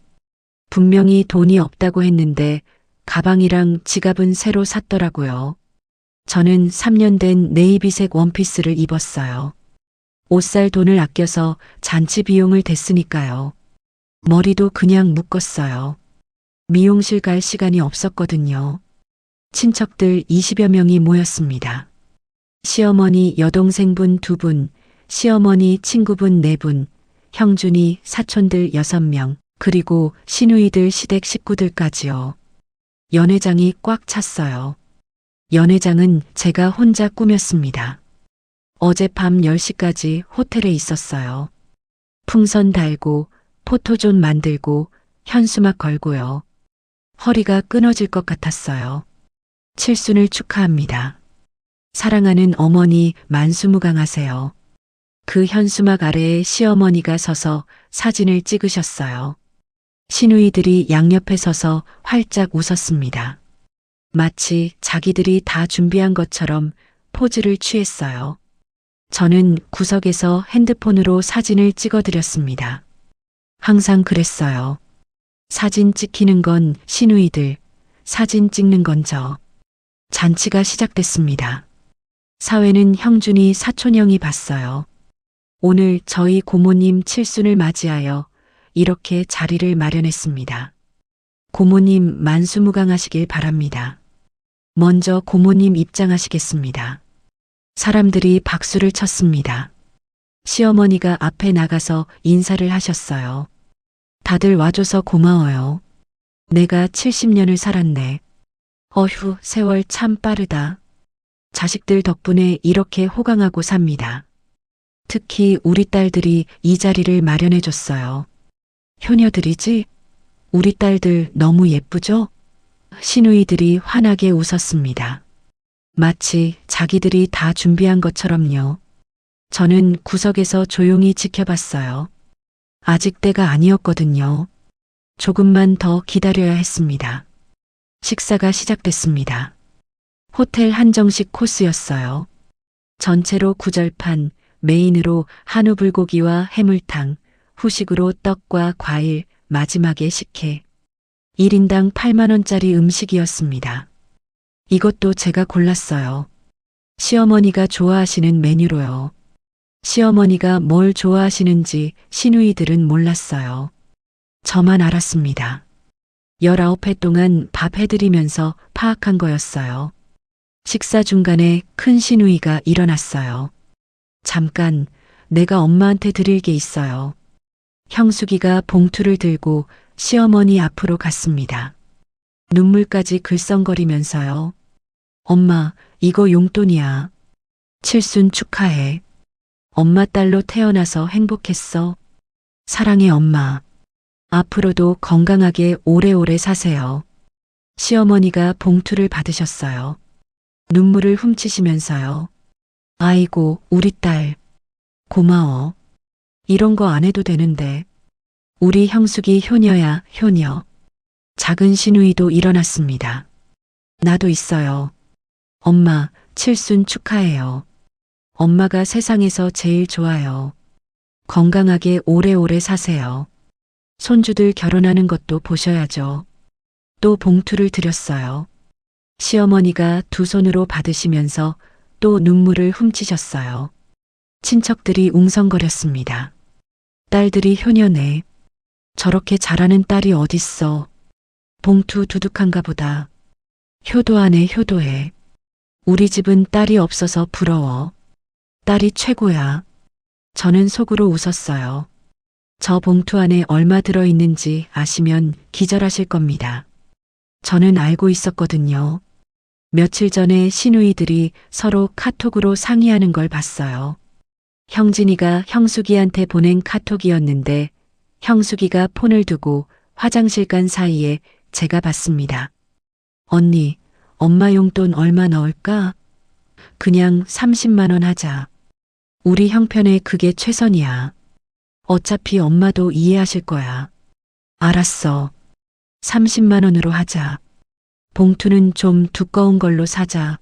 분명히 돈이 없다고 했는데 가방이랑 지갑은 새로 샀더라고요. 저는 3년 된 네이비색 원피스를 입었어요. 옷 살 돈을 아껴서 잔치 비용을 댔으니까요. 머리도 그냥 묶었어요. 미용실 갈 시간이 없었거든요. 친척들 20여 명이 모였습니다. 시어머니 여동생분 2분, 시어머니 친구분 4분, 형준이 사촌들 6명, 그리고 시누이들 시댁 식구들까지요. 연회장이 꽉 찼어요. 연회장은 제가 혼자 꾸몄습니다. 어젯밤 10시까지 호텔에 있었어요. 풍선 달고, 포토존 만들고, 현수막 걸고요. 허리가 끊어질 것 같았어요. 칠순을 축하합니다. 사랑하는 어머니 만수무강하세요. 그 현수막 아래에 시어머니가 서서 사진을 찍으셨어요. 시누이들이 양옆에 서서 활짝 웃었습니다. 마치 자기들이 다 준비한 것처럼 포즈를 취했어요. 저는 구석에서 핸드폰으로 사진을 찍어드렸습니다. 항상 그랬어요. 사진 찍히는 건 시누이들, 사진 찍는 건 저. 잔치가 시작됐습니다. 사회는 형준이 사촌형이 봤어요. 오늘 저희 고모님 칠순을 맞이하여 이렇게 자리를 마련했습니다. 고모님 만수무강하시길 바랍니다. 먼저 고모님 입장하시겠습니다. 사람들이 박수를 쳤습니다. 시어머니가 앞에 나가서 인사를 하셨어요. 다들 와줘서 고마워요. 내가 70년을 살았네. 어휴, 세월 참 빠르다. 자식들 덕분에 이렇게 호강하고 삽니다. 특히 우리 딸들이 이 자리를 마련해줬어요. 효녀들이지? 우리 딸들 너무 예쁘죠? 시누이들이 환하게 웃었습니다. 마치 자기들이 다 준비한 것처럼요. 저는 구석에서 조용히 지켜봤어요. 아직 때가 아니었거든요. 조금만 더 기다려야 했습니다. 식사가 시작됐습니다. 호텔 한정식 코스였어요. 전체로 구절판, 메인으로 한우 불고기와 해물탕, 후식으로 떡과 과일, 마지막에 식혜. 1인당 8만 원짜리 음식이었습니다. 이것도 제가 골랐어요. 시어머니가 좋아하시는 메뉴로요. 시어머니가 뭘 좋아하시는지 시누이들은 몰랐어요. 저만 알았습니다. 19회 동안 밥 해드리면서 파악한 거였어요. 식사 중간에 큰 시누이가 일어났어요. 잠깐, 내가 엄마한테 드릴 게 있어요. 형숙이가 봉투를 들고 시어머니 앞으로 갔습니다. 눈물까지 글썽거리면서요. 엄마, 이거 용돈이야. 칠순 축하해. 엄마 딸로 태어나서 행복했어. 사랑해 엄마. 앞으로도 건강하게 오래오래 사세요. 시어머니가 봉투를 받으셨어요. 눈물을 훔치시면서요. 아이고, 우리 딸. 고마워. 이런 거 안 해도 되는데. 우리 형숙이 효녀야, 효녀. 작은 시누이도 일어났습니다. 나도 있어요. 엄마, 칠순 축하해요. 엄마가 세상에서 제일 좋아요. 건강하게 오래오래 사세요. 손주들 결혼하는 것도 보셔야죠. 또 봉투를 드렸어요. 시어머니가 두 손으로 받으시면서 또 눈물을 훔치셨어요. 친척들이 웅성거렸습니다. 딸들이 효녀네. 저렇게 잘하는 딸이 어딨어. 봉투 두둑한가 보다. 효도하네, 효도해. 우리 집은 딸이 없어서 부러워. 딸이 최고야. 저는 속으로 웃었어요. 저 봉투 안에 얼마 들어있는지 아시면 기절하실 겁니다. 저는 알고 있었거든요. 며칠 전에 시누이들이 서로 카톡으로 상의하는 걸 봤어요. 형진이가 형숙이한테 보낸 카톡이었는데 형숙이가 폰을 두고 화장실 간 사이에 제가 봤습니다. 언니, 엄마 용돈 얼마 넣을까? 그냥 30만 원 하자. 우리 형편에 그게 최선이야. 어차피 엄마도 이해하실 거야. 알았어. 30만 원으로 하자. 봉투는 좀 두꺼운 걸로 사자.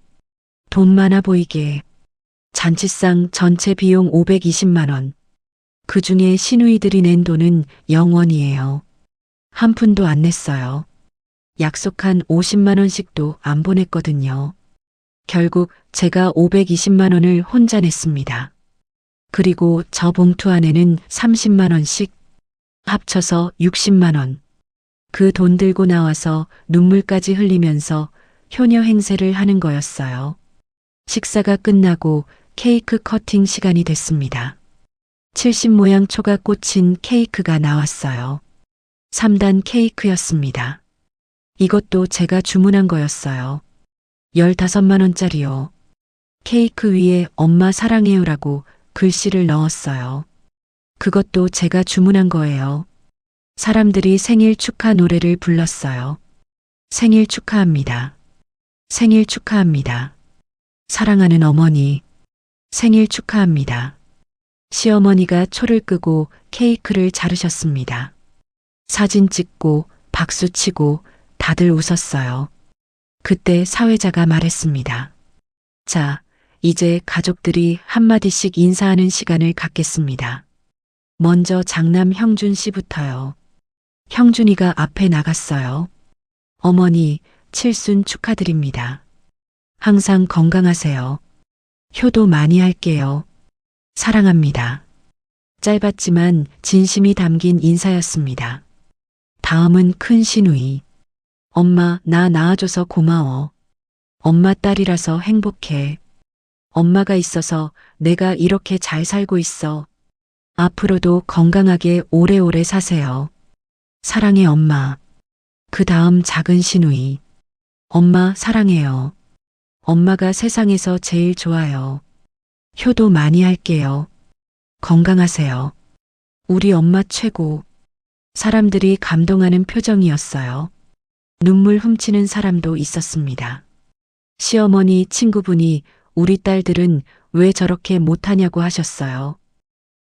돈 많아 보이게. 잔치상 전체 비용 520만 원. 그 중에 시누이들이 낸 돈은 0원이에요. 한 푼도 안 냈어요. 약속한 50만 원씩도 안 보냈거든요. 결국 제가 520만 원을 혼자 냈습니다. 그리고 저 봉투 안에는 30만 원씩 합쳐서 60만 원. 그 돈 들고 나와서 눈물까지 흘리면서 효녀 행세를 하는 거였어요. 식사가 끝나고 케이크 커팅 시간이 됐습니다. 70 모양 초가 꽂힌 케이크가 나왔어요. 3단 케이크였습니다. 이것도 제가 주문한 거였어요. 15만 원짜리요. 케이크 위에 엄마 사랑해요라고 글씨를 넣었어요. 그것도 제가 주문한 거예요. 사람들이 생일 축하 노래를 불렀어요. 생일 축하합니다. 생일 축하합니다. 사랑하는 어머니, 생일 축하합니다. 시어머니가 초를 끄고 케이크를 자르셨습니다. 사진 찍고 박수 치고 다들 웃었어요. 그때 사회자가 말했습니다. 자, 이제 가족들이 한마디씩 인사하는 시간을 갖겠습니다. 먼저 장남 형준 씨부터요. 형준이가 앞에 나갔어요. 어머니, 칠순 축하드립니다. 항상 건강하세요. 효도 많이 할게요. 사랑합니다. 짧았지만 진심이 담긴 인사였습니다. 다음은 큰 시누이. 엄마, 나 낳아줘서 고마워. 엄마 딸이라서 행복해. 엄마가 있어서 내가 이렇게 잘 살고 있어. 앞으로도 건강하게 오래오래 사세요. 사랑해, 엄마. 그 다음 작은 시누이. 엄마, 사랑해요. 엄마가 세상에서 제일 좋아요. 효도 많이 할게요. 건강하세요. 우리 엄마 최고. 사람들이 감동하는 표정이었어요. 눈물 훔치는 사람도 있었습니다. 시어머니 친구분이 우리 딸들은 왜 저렇게 못하냐고 하셨어요.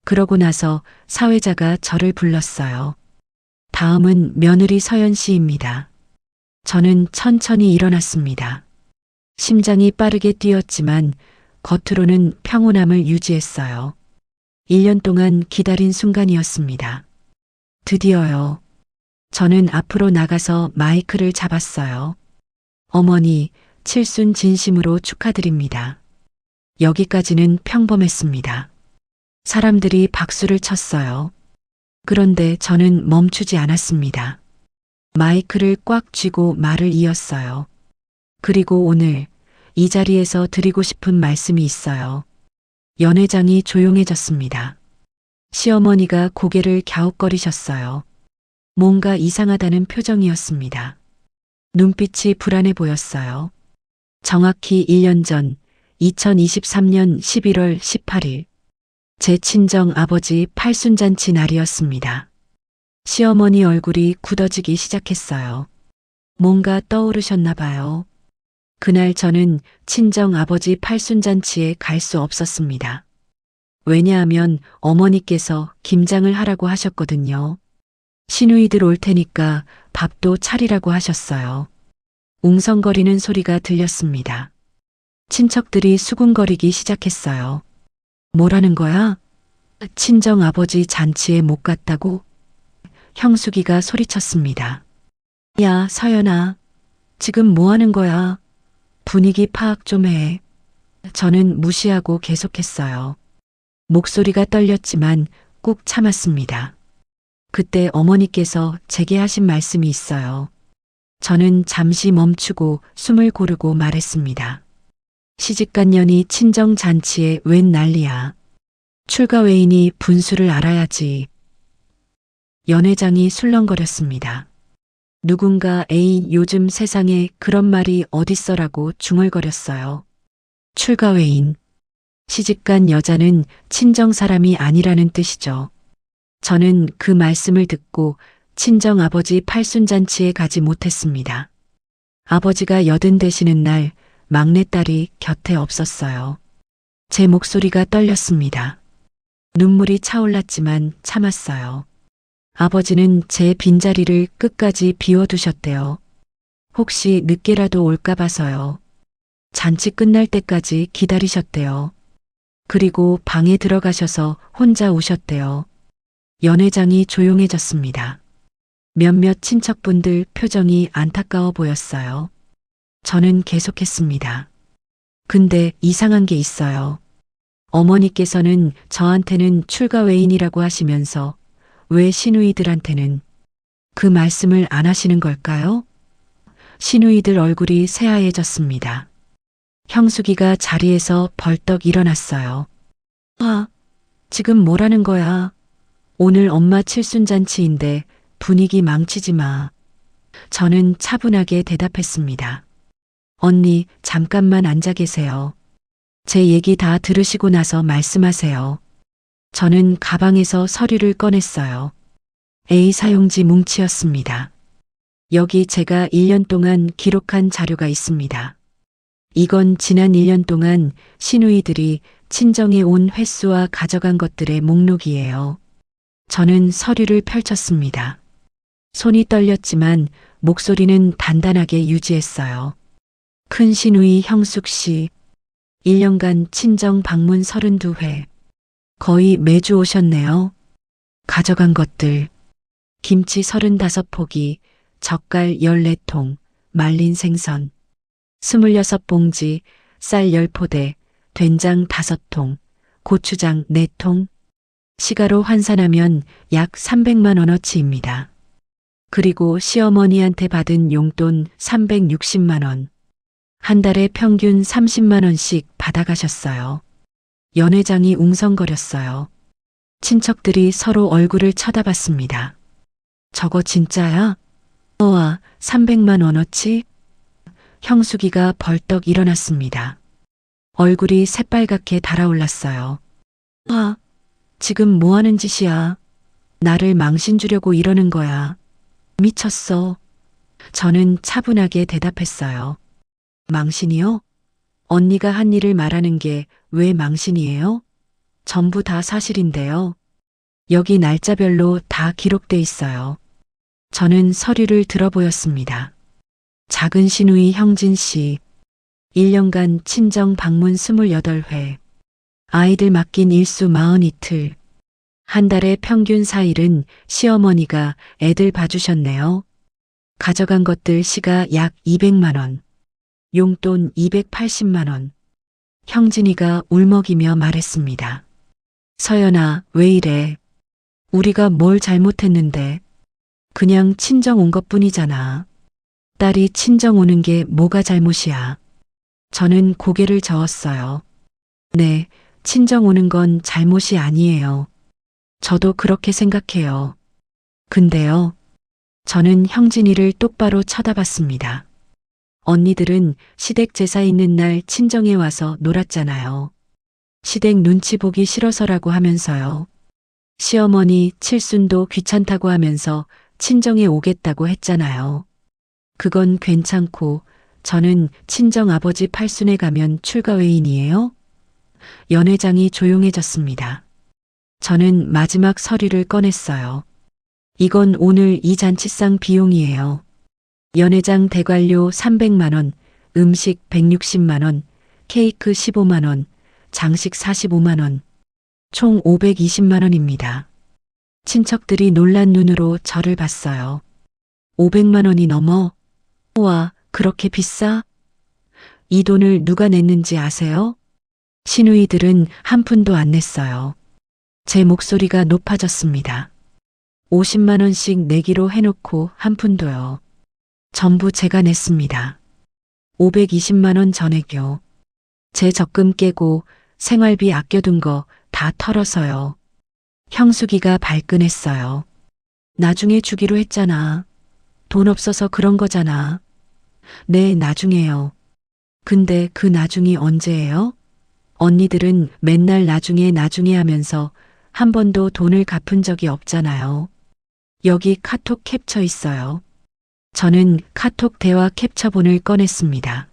그러고 나서 사회자가 저를 불렀어요. 다음은 며느리 서연 씨입니다. 저는 천천히 일어났습니다. 심장이 빠르게 뛰었지만 겉으로는 평온함을 유지했어요. 1년 동안 기다린 순간이었습니다. 드디어요. 저는 앞으로 나가서 마이크를 잡았어요. 어머니, 칠순 진심으로 축하드립니다. 여기까지는 평범했습니다. 사람들이 박수를 쳤어요. 그런데 저는 멈추지 않았습니다. 마이크를 꽉 쥐고 말을 이었어요. 그리고 오늘 이 자리에서 드리고 싶은 말씀이 있어요. 연회장이 조용해졌습니다. 시어머니가 고개를 갸웃거리셨어요. 뭔가 이상하다는 표정이었습니다. 눈빛이 불안해 보였어요. 정확히 1년 전 2023년 11월 18일 제 친정 아버지 팔순잔치 날이었습니다. 시어머니 얼굴이 굳어지기 시작했어요. 뭔가 떠오르셨나 봐요. 그날 저는 친정 아버지 팔순잔치에 갈 수 없었습니다. 왜냐하면 어머니께서 김장을 하라고 하셨거든요. 시누이들 올 테니까 밥도 차리라고 하셨어요. 웅성거리는 소리가 들렸습니다. 친척들이 수군거리기 시작했어요. 뭐라는 거야? 친정 아버지 잔치에 못 갔다고? 형수기가 소리쳤습니다. 야, 서연아. 지금 뭐 하는 거야? 분위기 파악 좀 해. 저는 무시하고 계속했어요. 목소리가 떨렸지만 꾹 참았습니다. 그때 어머니께서 제게 하신 말씀이 있어요. 저는 잠시 멈추고 숨을 고르고 말했습니다. 시집간년이 친정잔치에 웬 난리야. 출가 외인이 분수를 알아야지. 연회장이 술렁거렸습니다. 누군가 에이 요즘 세상에 그런 말이 어딨어라고 중얼거렸어요. 출가 외인. 시집간 여자는 친정 사람이 아니라는 뜻이죠. 저는 그 말씀을 듣고 친정 아버지 팔순잔치에 가지 못했습니다. 아버지가 여든 되시는 날 막내딸이 곁에 없었어요. 제 목소리가 떨렸습니다. 눈물이 차올랐지만 참았어요. 아버지는 제 빈자리를 끝까지 비워두셨대요. 혹시 늦게라도 올까 봐서요. 잔치 끝날 때까지 기다리셨대요. 그리고 방에 들어가셔서 혼자 우셨대요. 연회장이 조용해졌습니다. 몇몇 친척분들 표정이 안타까워 보였어요. 저는 계속했습니다. 근데 이상한 게 있어요. 어머니께서는 저한테는 출가 외인이라고 하시면서 왜 시누이들한테는 그 말씀을 안 하시는 걸까요? 시누이들 얼굴이 새하얘졌습니다. 형숙이가 자리에서 벌떡 일어났어요. 아, 지금 뭐라는 거야? 오늘 엄마 칠순잔치인데 분위기 망치지 마. 저는 차분하게 대답했습니다. 언니, 잠깐만 앉아 계세요. 제 얘기 다 들으시고 나서 말씀하세요. 저는 가방에서 서류를 꺼냈어요. A 사용지 뭉치였습니다. 여기 제가 1년 동안 기록한 자료가 있습니다. 이건 지난 1년 동안 시누이들이 친정에 온 횟수와 가져간 것들의 목록이에요. 저는 서류를 펼쳤습니다. 손이 떨렸지만 목소리는 단단하게 유지했어요. 큰 시누이 형숙 씨, 1년간 친정 방문 32회. 거의 매주 오셨네요. 가져간 것들. 김치 35포기, 젓갈 14통, 말린 생선, 26봉지, 쌀 10포대, 된장 5통, 고추장 4통, 시가로 환산하면 약 300만 원어치입니다. 그리고 시어머니한테 받은 용돈 360만 원. 한 달에 평균 30만 원씩 받아가셨어요. 연회장이 웅성거렸어요. 친척들이 서로 얼굴을 쳐다봤습니다. 저거 진짜야? 와, 300만 원어치? 형숙이가 벌떡 일어났습니다. 얼굴이 새빨갛게 달아올랐어요. 아, 지금 뭐 하는 짓이야? 나를 망신 주려고 이러는 거야. 미쳤어. 저는 차분하게 대답했어요. 망신이요? 언니가 한 일을 말하는 게 왜 망신이에요? 전부 다 사실인데요. 여기 날짜별로 다 기록돼 있어요. 저는 서류를 들어보였습니다. 작은 시누이 형진 씨, 1년간 친정 방문 28회, 아이들 맡긴 일수 42틀, 한 달에 평균 4일은 시어머니가 애들 봐주셨네요. 가져간 것들 시가 약 200만 원, 용돈 280만 원. 형진이가 울먹이며 말했습니다. 서연아, 왜 이래? 우리가 뭘 잘못했는데? 그냥 친정 온 것뿐이잖아. 딸이 친정 오는 게 뭐가 잘못이야? 저는 고개를 저었어요. 네, 친정 오는 건 잘못이 아니에요. 저도 그렇게 생각해요. 근데요. 저는 형진이를 똑바로 쳐다봤습니다. 언니들은 시댁 제사 있는 날 친정에 와서 놀았잖아요. 시댁 눈치 보기 싫어서라고 하면서요. 시어머니 칠순도 귀찮다고 하면서 친정에 오겠다고 했잖아요. 그건 괜찮고 저는 친정 아버지 팔순에 가면 출가 외인이에요? 연회장이 조용해졌습니다. 저는 마지막 서류를 꺼냈어요. 이건 오늘 이 잔치상 비용이에요. 연회장 대관료 300만 원, 음식 160만 원, 케이크 15만 원, 장식 45만 원, 총 520만 원입니다. 친척들이 놀란 눈으로 저를 봤어요. 500만 원이 넘어? 우와, 그렇게 비싸? 이 돈을 누가 냈는지 아세요? 시누이들은 한 푼도 안 냈어요. 제 목소리가 높아졌습니다. 50만 원씩 내기로 해놓고 한 푼도요. 전부 제가 냈습니다. 520만 원 전액요. 제 적금 깨고 생활비 아껴둔 거 다 털어서요. 형숙이가 발끈했어요. 나중에 주기로 했잖아. 돈 없어서 그런 거잖아. 네, 나중에요. 근데 그 나중이 언제예요? 언니들은 맨날 나중에 하면서 한 번도 돈을 갚은 적이 없잖아요. 여기 카톡 캡처 있어요. 저는 카톡 대화 캡처본을 꺼냈습니다.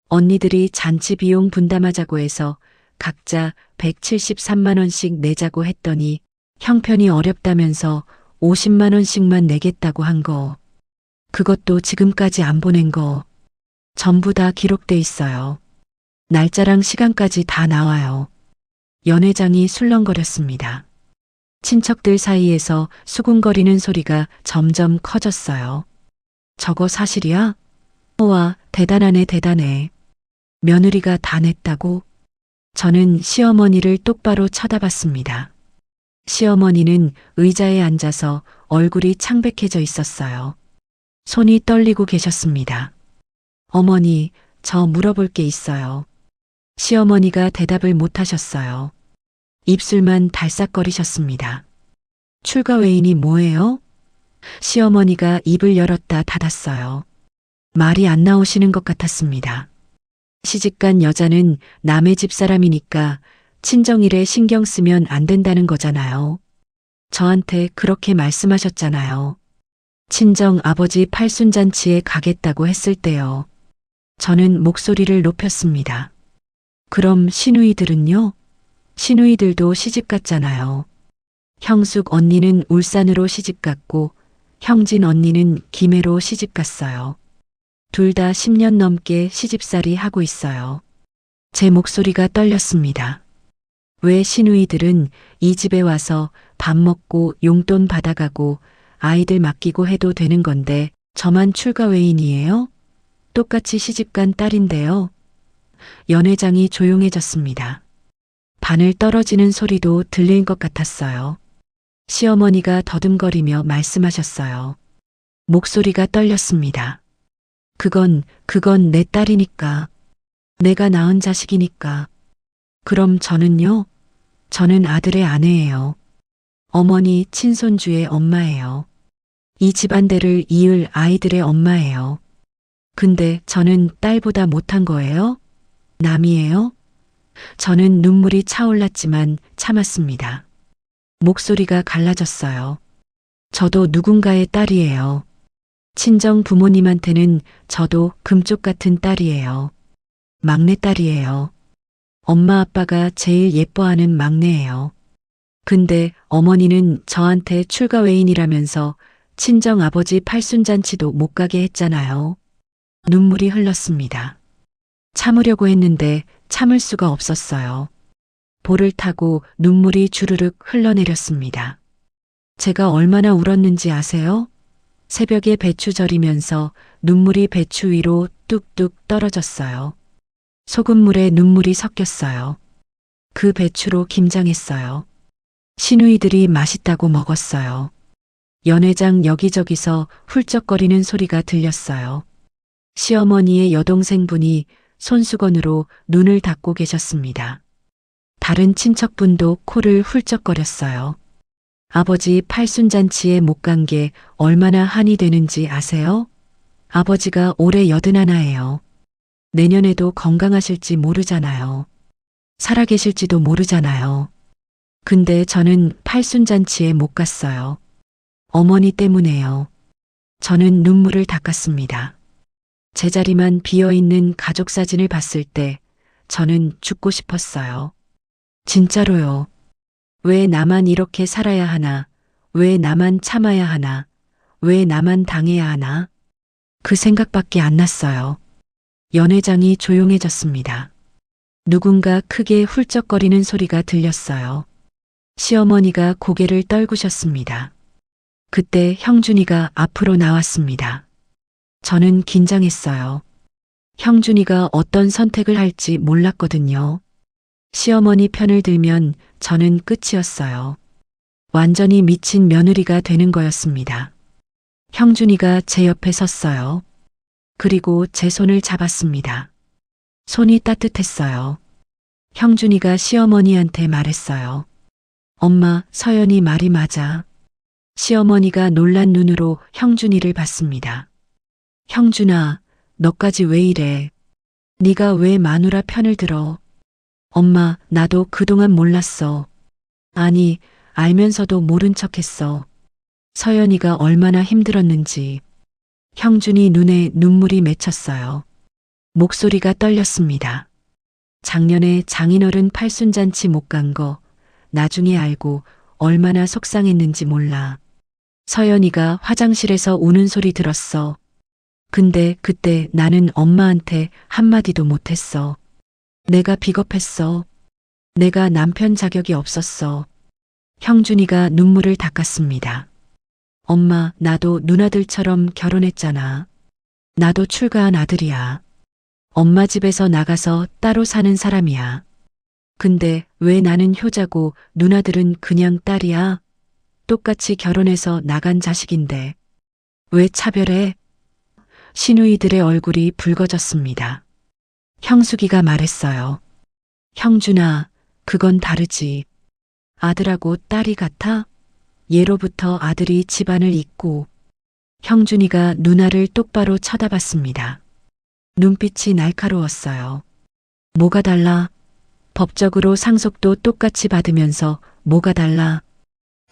언니들이 잔치 비용 분담하자고 해서 각자 173만 원씩 내자고 했더니 형편이 어렵다면서 50만 원씩만 내겠다고 한 거. 그것도 지금까지 안 보낸 거. 전부 다 기록돼 있어요. 날짜랑 시간까지 다 나와요. 연회장이 술렁거렸습니다. 친척들 사이에서 수군거리는 소리가 점점 커졌어요. 저거 사실이야? 우와, 대단하네, 대단해. 며느리가 다 냈다고? 저는 시어머니를 똑바로 쳐다봤습니다. 시어머니는 의자에 앉아서 얼굴이 창백해져 있었어요. 손이 떨리고 계셨습니다. 어머니, 저 물어볼 게 있어요. 시어머니가 대답을 못 하셨어요. 입술만 달싹거리셨습니다. 출가 외인이 뭐예요? 시어머니가 입을 열었다 닫았어요. 말이 안 나오시는 것 같았습니다. 시집간 여자는 남의 집 사람이니까 친정일에 신경 쓰면 안 된다는 거잖아요. 저한테 그렇게 말씀하셨잖아요. 친정 아버지 팔순잔치에 가겠다고 했을 때요. 저는 목소리를 높였습니다. 그럼 시누이들은요? 시누이들도 시집 갔잖아요. 형숙 언니는 울산으로 시집 갔고 형진 언니는 김해로 시집 갔어요. 둘 다 10년 넘게 시집살이 하고 있어요. 제 목소리가 떨렸습니다. 왜 시누이들은 이 집에 와서 밥 먹고 용돈 받아가고 아이들 맡기고 해도 되는 건데 저만 출가 외인이에요? 똑같이 시집간 딸인데요. 연회장이 조용해졌습니다. 바늘 떨어지는 소리도 들릴 것 같았어요. 시어머니가 더듬거리며 말씀하셨어요. 목소리가 떨렸습니다. 그건 내 딸이니까. 내가 낳은 자식이니까. 그럼 저는요? 저는 아들의 아내예요. 어머니 친손주의 엄마예요. 이 집안대를 이을 아이들의 엄마예요. 근데 저는 딸보다 못한 거예요? 남이에요? 저는 눈물이 차올랐지만 참았습니다. 목소리가 갈라졌어요. 저도 누군가의 딸이에요. 친정 부모님한테는 저도 금쪽 같은 딸이에요. 막내딸이에요. 엄마 아빠가 제일 예뻐하는 막내예요. 근데 어머니는 저한테 출가 외인이라면서 친정 아버지 팔순잔치도 못 가게 했잖아요. 눈물이 흘렀습니다. 참으려고 했는데 참을 수가 없었어요. 볼을 타고 눈물이 주르륵 흘러내렸습니다. 제가 얼마나 울었는지 아세요? 새벽에 배추 절이면서 눈물이 배추 위로 뚝뚝 떨어졌어요. 소금물에 눈물이 섞였어요. 그 배추로 김장했어요. 시누이들이 맛있다고 먹었어요. 연회장 여기저기서 훌쩍거리는 소리가 들렸어요. 시어머니의 여동생분이 손수건으로 눈을 닦고 계셨습니다. 다른 친척분도 코를 훌쩍거렸어요. 아버지 팔순잔치에 못 간 게 얼마나 한이 되는지 아세요? 아버지가 올해 81예요. 내년에도 건강하실지 모르잖아요. 살아계실지도 모르잖아요. 근데 저는 팔순잔치에 못 갔어요. 어머니 때문에요. 저는 눈물을 닦았습니다. 제자리만 비어있는 가족 사진을 봤을 때 저는 죽고 싶었어요. 진짜로요. 왜 나만 이렇게 살아야 하나? 왜 나만 참아야 하나? 왜 나만 당해야 하나? 그 생각밖에 안 났어요. 연회장이 조용해졌습니다. 누군가 크게 훌쩍거리는 소리가 들렸어요. 시어머니가 고개를 떨구셨습니다. 그때 형준이가 앞으로 나왔습니다. 저는 긴장했어요. 형준이가 어떤 선택을 할지 몰랐거든요. 시어머니 편을 들면 저는 끝이었어요. 완전히 미친 며느리가 되는 거였습니다. 형준이가 제 옆에 섰어요. 그리고 제 손을 잡았습니다. 손이 따뜻했어요. 형준이가 시어머니한테 말했어요. 엄마, 서연이 말이 맞아. 시어머니가 놀란 눈으로 형준이를 봤습니다. 형준아, 너까지 왜 이래? 네가 왜 마누라 편을 들어? 엄마, 나도 그동안 몰랐어. 아니, 알면서도 모른 척했어. 서연이가 얼마나 힘들었는지. 형준이 눈에 눈물이 맺혔어요. 목소리가 떨렸습니다. 작년에 장인어른 팔순잔치 못 간 거 나중에 알고 얼마나 속상했는지 몰라. 서연이가 화장실에서 우는 소리 들었어. 근데 그때 나는 엄마한테 한마디도 못했어. 내가 비겁했어. 내가 남편 자격이 없었어. 형준이가 눈물을 닦았습니다. 엄마, 나도 누나들처럼 결혼했잖아. 나도 출가한 아들이야. 엄마 집에서 나가서 따로 사는 사람이야. 근데 왜 나는 효자고 누나들은 그냥 딸이야? 똑같이 결혼해서 나간 자식인데. 왜 차별해? 시누이들의 얼굴이 붉어졌습니다. 형숙이가 말했어요. 형준아, 그건 다르지. 아들하고 딸이 같아? 예로부터 아들이 집안을 잇고. 형준이가 누나를 똑바로 쳐다봤습니다. 눈빛이 날카로웠어요. 뭐가 달라? 법적으로 상속도 똑같이 받으면서 뭐가 달라?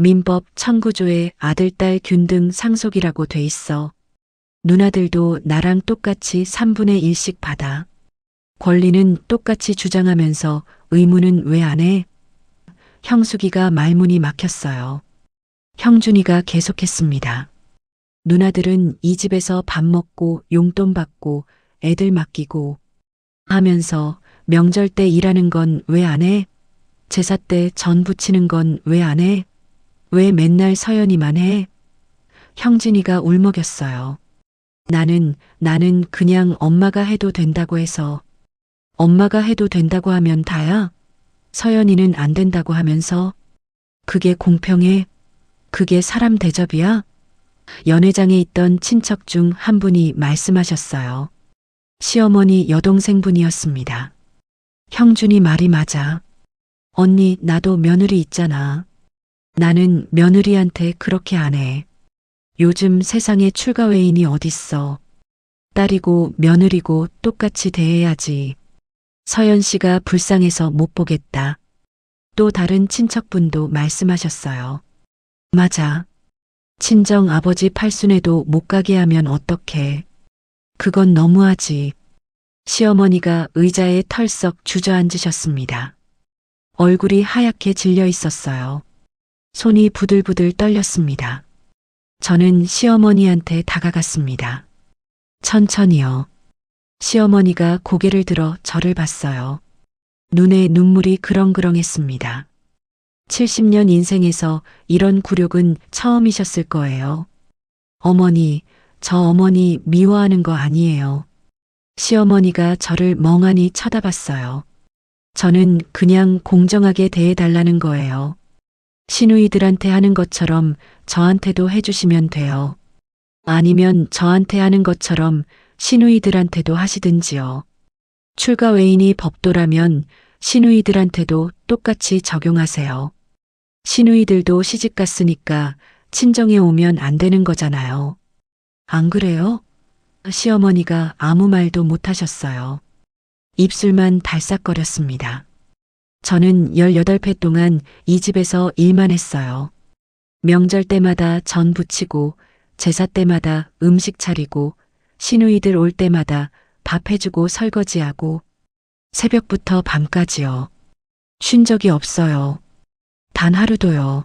민법 1009조에 아들, 딸 균등 상속이라고 돼 있어. 누나들도 나랑 똑같이 3분의 1씩 받아. 권리는 똑같이 주장하면서 의무는 왜 안 해? 형숙이가 말문이 막혔어요. 형준이가 계속했습니다. 누나들은 이 집에서 밥 먹고 용돈 받고 애들 맡기고 하면서 명절 때 일하는 건 왜 안 해? 제사 때 전 부치는 건 왜 안 해? 왜 맨날 서연이만 해? 형진이가 울먹였어요. 나는 그냥 엄마가 해도 된다고 해서. 엄마가 해도 된다고 하면 다야? 서연이는 안 된다고 하면서? 그게 공평해? 그게 사람 대접이야? 연회장에 있던 친척 중 한 분이 말씀하셨어요. 시어머니 여동생분이었습니다. 형준이 말이 맞아. 언니, 나도 며느리 있잖아. 나는 며느리한테 그렇게 안 해. 요즘 세상에 출가 외인이 어딨어. 딸이고 며느리고 똑같이 대해야지. 서연 씨가 불쌍해서 못 보겠다. 또 다른 친척분도 말씀하셨어요. 맞아. 친정 아버지 팔순에도 못 가게 하면 어떡해. 그건 너무하지. 시어머니가 의자에 털썩 주저앉으셨습니다. 얼굴이 하얗게 질려 있었어요. 손이 부들부들 떨렸습니다. 저는 시어머니한테 다가갔습니다. 천천히요. 시어머니가 고개를 들어 저를 봤어요. 눈에 눈물이 그렁그렁했습니다. 70년 인생에서 이런 굴욕은 처음이셨을 거예요. 어머니, 저 어머니 미워하는 거 아니에요. 시어머니가 저를 멍하니 쳐다봤어요. 저는 그냥 공정하게 대해달라는 거예요. 시누이들한테 하는 것처럼 저한테도 해주시면 돼요. 아니면 저한테 하는 것처럼 시누이들한테도 하시든지요. 출가 외인이 법도라면 시누이들한테도 똑같이 적용하세요. 시누이들도 시집 갔으니까 친정에 오면 안 되는 거잖아요. 안 그래요? 시어머니가 아무 말도 못 하셨어요. 입술만 달싹거렸습니다. 저는 18회 동안 이 집에서 일만 했어요. 명절 때마다 전 부치고 제사 때마다 음식 차리고 시누이들 올 때마다 밥 해주고 설거지하고 새벽부터 밤까지요. 쉰 적이 없어요. 단 하루도요.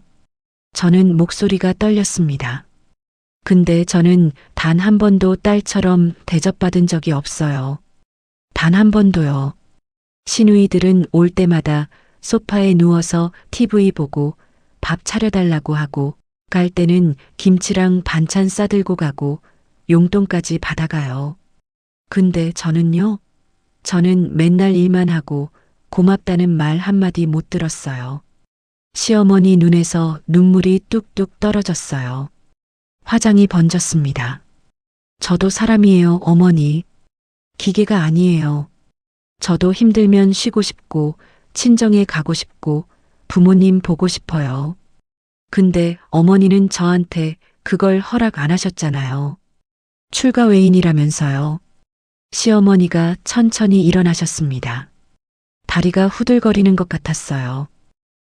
저는 목소리가 떨렸습니다. 근데 저는 단 한 번도 딸처럼 대접받은 적이 없어요. 단 한 번도요. 시누이들은 올 때마다 소파에 누워서 TV 보고 밥 차려달라고 하고 갈 때는 김치랑 반찬 싸들고 가고 용돈까지 받아가요. 근데 저는요? 저는 맨날 일만 하고 고맙다는 말 한마디 못 들었어요. 시어머니 눈에서 눈물이 뚝뚝 떨어졌어요. 화장이 번졌습니다. 저도 사람이에요, 어머니. 기계가 아니에요. 저도 힘들면 쉬고 싶고 친정에 가고 싶고 부모님 보고 싶어요. 근데 어머니는 저한테 그걸 허락 안 하셨잖아요. 출가 외인이라면서요. 시어머니가 천천히 일어나셨습니다. 다리가 후들거리는 것 같았어요.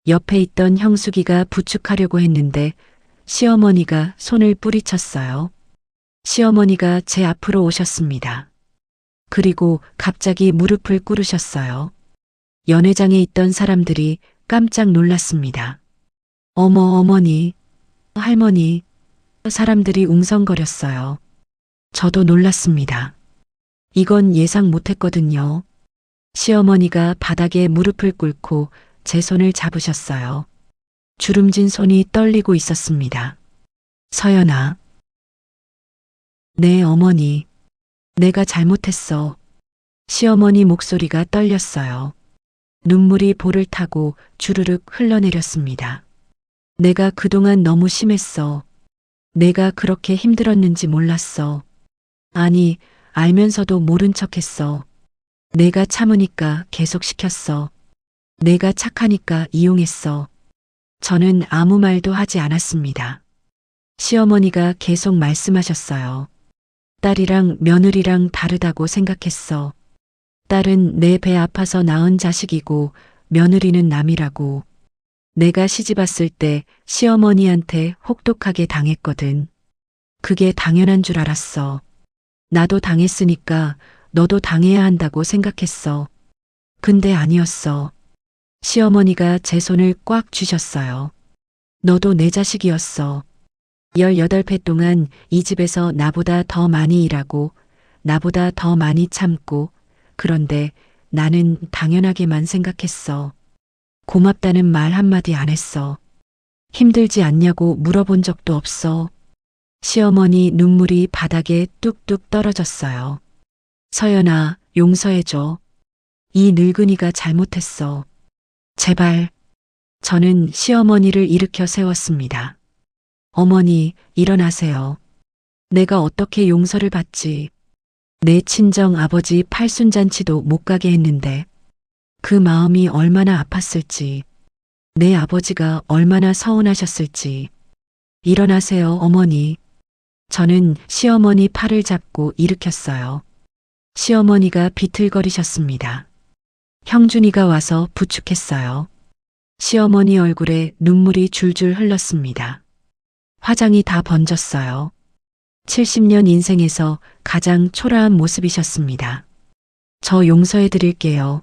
옆에 있던 형숙이가 부축하려고 했는데 시어머니가 손을 뿌리쳤어요. 시어머니가 제 앞으로 오셨습니다. 그리고 갑자기 무릎을 꿇으셨어요. 연회장에 있던 사람들이 깜짝 놀랐습니다. 어머, 어머니, 할머니, 사람들이 웅성거렸어요. 저도 놀랐습니다. 이건 예상 못했거든요. 시어머니가 바닥에 무릎을 꿇고 제 손을 잡으셨어요. 주름진 손이 떨리고 있었습니다. 서연아. 네, 어머니. 내가 잘못했어. 시어머니 목소리가 떨렸어요. 눈물이 볼을 타고 주르륵 흘러내렸습니다. 내가 그동안 너무 심했어. 내가 그렇게 힘들었는지 몰랐어. 아니, 알면서도 모른 척했어. 내가 참으니까 계속 시켰어. 내가 착하니까 이용했어. 저는 아무 말도 하지 않았습니다. 시어머니가 계속 말씀하셨어요. 딸이랑 며느리랑 다르다고 생각했어. 딸은 내 배 아파서 낳은 자식이고 며느리는 남이라고. 내가 시집 왔을 때 시어머니한테 혹독하게 당했거든. 그게 당연한 줄 알았어. 나도 당했으니까 너도 당해야 한다고 생각했어. 근데 아니었어. 시어머니가 제 손을 꽉 쥐셨어요. 너도 내 자식이었어. 18회 동안 이 집에서 나보다 더 많이 일하고 나보다 더 많이 참고 그런데 나는 당연하게만 생각했어. 고맙다는 말 한마디 안 했어. 힘들지 않냐고 물어본 적도 없어. 시어머니 눈물이 바닥에 뚝뚝 떨어졌어요. 서연아, 용서해줘. 이 늙은이가 잘못했어. 제발. 저는 시어머니를 일으켜 세웠습니다. 어머니, 일어나세요. 내가 어떻게 용서를 받지? 내 친정 아버지 팔순잔치도 못 가게 했는데 그 마음이 얼마나 아팠을지, 내 아버지가 얼마나 서운하셨을지. 일어나세요, 어머니. 저는 시어머니 팔을 잡고 일으켰어요. 시어머니가 비틀거리셨습니다. 형준이가 와서 부축했어요. 시어머니 얼굴에 눈물이 줄줄 흘렀습니다. 화장이 다 번졌어요. 70년 인생에서 가장 초라한 모습이셨습니다. 저 용서해 드릴게요.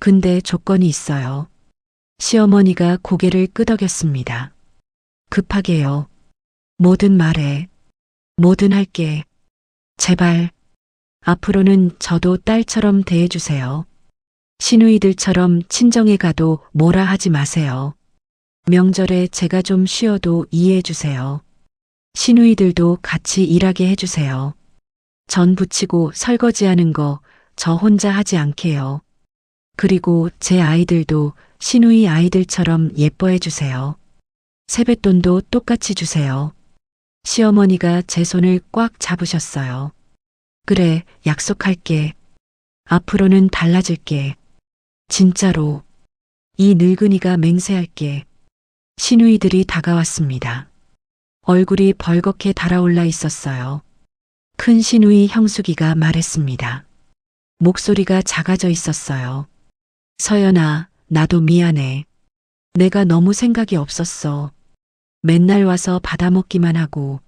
근데 조건이 있어요. 시어머니가 고개를 끄덕였습니다. 급하게요. 뭐든 말해. 뭐든 할게. 제발. 앞으로는 저도 딸처럼 대해주세요. 시누이들처럼 친정에 가도 뭐라 하지 마세요. 명절에 제가 좀 쉬어도 이해해 주세요. 시누이들도 같이 일하게 해주세요. 전 부치고 설거지하는 거 저 혼자 하지 않게요. 그리고 제 아이들도 시누이 아이들처럼 예뻐해 주세요. 세뱃돈도 똑같이 주세요. 시어머니가 제 손을 꽉 잡으셨어요. 그래, 약속할게. 앞으로는 달라질게. 진짜로. 이 늙은이가 맹세할게. 시누이들이 다가왔습니다. 얼굴이 벌겋게 달아올라 있었어요. 큰 시누이 형숙이가 말했습니다. 목소리가 작아져 있었어요. 서연아, 나도 미안해. 내가 너무 생각이 없었어. 맨날 와서 받아먹기만 하고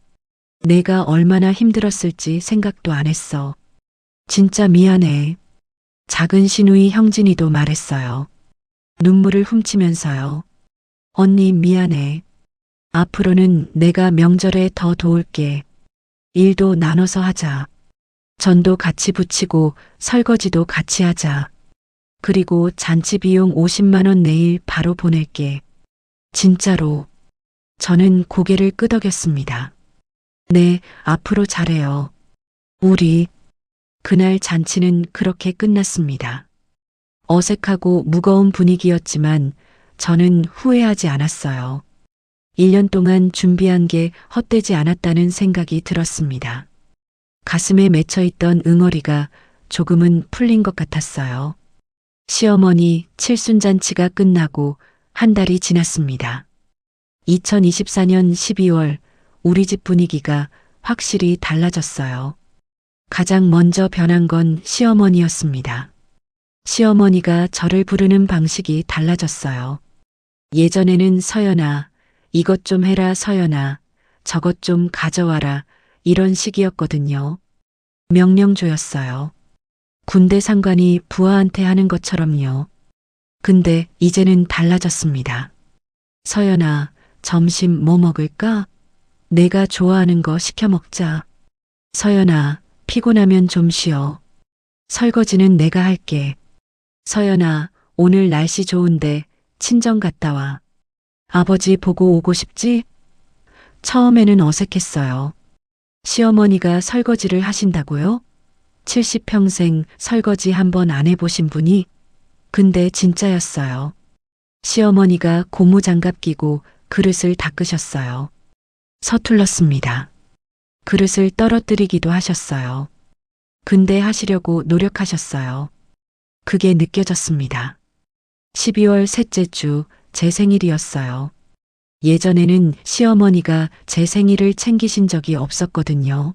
내가 얼마나 힘들었을지 생각도 안 했어. 진짜 미안해. 작은 시누이 형진이도 말했어요. 눈물을 훔치면서요. 언니 미안해. 앞으로는 내가 명절에 더 도울게. 일도 나눠서 하자. 전도 같이 부치고 설거지도 같이 하자. 그리고 잔치 비용 50만 원 내일 바로 보낼게. 진짜로. 저는 고개를 끄덕였습니다. 네, 앞으로 잘해요. 우리. 그날 잔치는 그렇게 끝났습니다. 어색하고 무거운 분위기였지만 저는 후회하지 않았어요. 1년 동안 준비한 게 헛되지 않았다는 생각이 들었습니다. 가슴에 맺혀있던 응어리가 조금은 풀린 것 같았어요. 시어머니 칠순잔치가 끝나고 한 달이 지났습니다. 2024년 12월 우리 집 분위기가 확실히 달라졌어요. 가장 먼저 변한 건 시어머니였습니다. 시어머니가 저를 부르는 방식이 달라졌어요. 예전에는 서연아, 이것 좀 해라 서연아, 저것 좀 가져와라, 이런 식이었거든요. 명령조였어요. 군대 상관이 부하한테 하는 것처럼요. 근데 이제는 달라졌습니다. 서연아, 점심 뭐 먹을까? 내가 좋아하는 거 시켜 먹자. 서연아, 피곤하면 좀 쉬어. 설거지는 내가 할게. 서연아, 오늘 날씨 좋은데 친정 갔다 와. 아버지 보고 오고 싶지? 처음에는 어색했어요. 시어머니가 설거지를 하신다고요? 70평생 설거지 한 번 안 해보신 분이? 근데 진짜였어요. 시어머니가 고무장갑 끼고 그릇을 닦으셨어요. 서툴렀습니다. 그릇을 떨어뜨리기도 하셨어요. 근데 하시려고 노력하셨어요. 그게 느껴졌습니다. 12월 셋째 주 제 생일이었어요. 예전에는 시어머니가 제 생일을 챙기신 적이 없었거든요.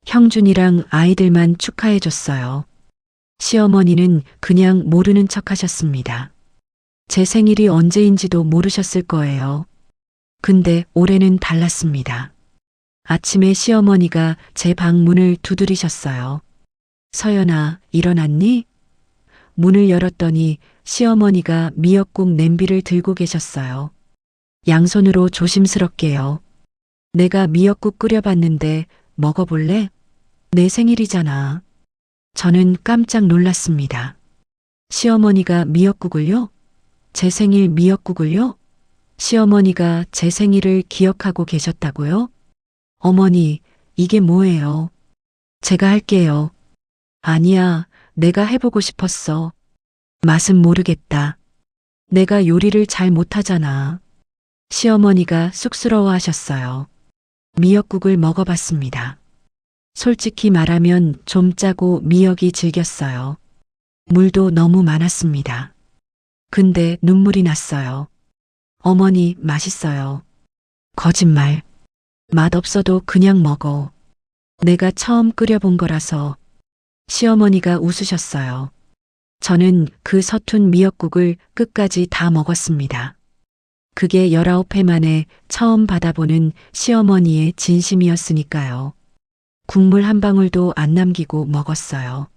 형준이랑 아이들만 축하해 줬어요. 시어머니는 그냥 모르는 척 하셨습니다. 제 생일이 언제인지도 모르셨을 거예요. 근데 올해는 달랐습니다. 아침에 시어머니가 제 방 문을 두드리셨어요. 서연아, 일어났니? 문을 열었더니 시어머니가 미역국 냄비를 들고 계셨어요. 양손으로 조심스럽게요. 내가 미역국 끓여봤는데 먹어볼래? 내 생일이잖아. 저는 깜짝 놀랐습니다. 시어머니가 미역국을요? 제 생일 미역국을요? 시어머니가 제 생일을 기억하고 계셨다고요? 어머니, 이게 뭐예요? 제가 할게요. 아니야, 내가 해보고 싶었어. 맛은 모르겠다. 내가 요리를 잘 못하잖아. 시어머니가 쑥스러워 하셨어요. 미역국을 먹어봤습니다. 솔직히 말하면 좀 짜고 미역이 질겼어요. 물도 너무 많았습니다. 근데 눈물이 났어요. 어머니, 맛있어요. 거짓말. 맛없어도 그냥 먹어. 내가 처음 끓여본 거라서. 시어머니가 웃으셨어요. 저는 그 서툰 미역국을 끝까지 다 먹었습니다. 그게 19회 만에 처음 받아보는 시어머니의 진심이었으니까요. 국물 한 방울도 안 남기고 먹었어요.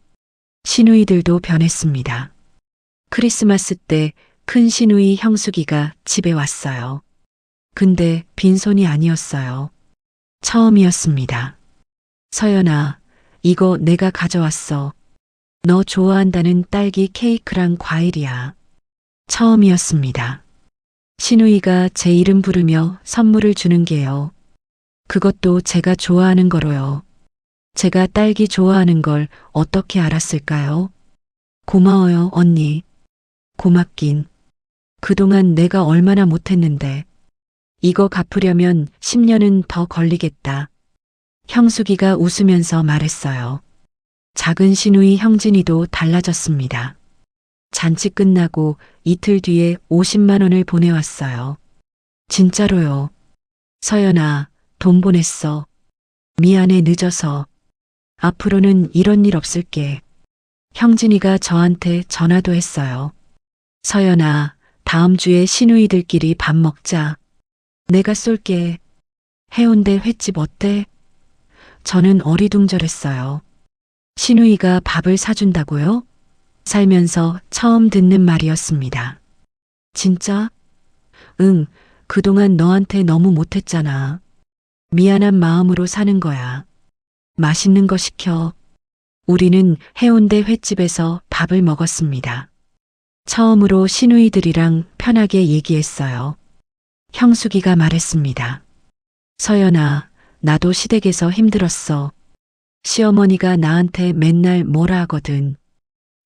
시누이들도 변했습니다. 크리스마스 때 큰 시누이 형숙이가 집에 왔어요. 근데 빈손이 아니었어요. 처음이었습니다. 서연아, 이거 내가 가져왔어. 너 좋아한다는 딸기 케이크랑 과일이야. 처음이었습니다. 시누이가 제 이름 부르며 선물을 주는 게요. 그것도 제가 좋아하는 거로요. 제가 딸기 좋아하는 걸 어떻게 알았을까요? 고마워요, 언니. 고맙긴. 그동안 내가 얼마나 못했는데. 이거 갚으려면 10년은 더 걸리겠다. 형숙이가 웃으면서 말했어요. 작은 시누이 형진이도 달라졌습니다. 잔치 끝나고 이틀 뒤에 50만 원을 보내왔어요. 진짜로요. 서연아, 돈 보냈어. 미안해 늦어서. 앞으로는 이런 일 없을게. 형진이가 저한테 전화도 했어요. 서연아, 다음 주에 시누이들끼리 밥 먹자. 내가 쏠게. 해운대 횟집 어때? 저는 어리둥절했어요. 시누이가 밥을 사준다고요? 살면서 처음 듣는 말이었습니다. 진짜? 응, 그동안 너한테 너무 못했잖아. 미안한 마음으로 사는 거야. 맛있는 거 시켜. 우리는 해운대 횟집에서 밥을 먹었습니다. 처음으로 시누이들이랑 편하게 얘기했어요. 형숙이가 말했습니다. 서연아, 나도 시댁에서 힘들었어. 시어머니가 나한테 맨날 뭐라 하거든.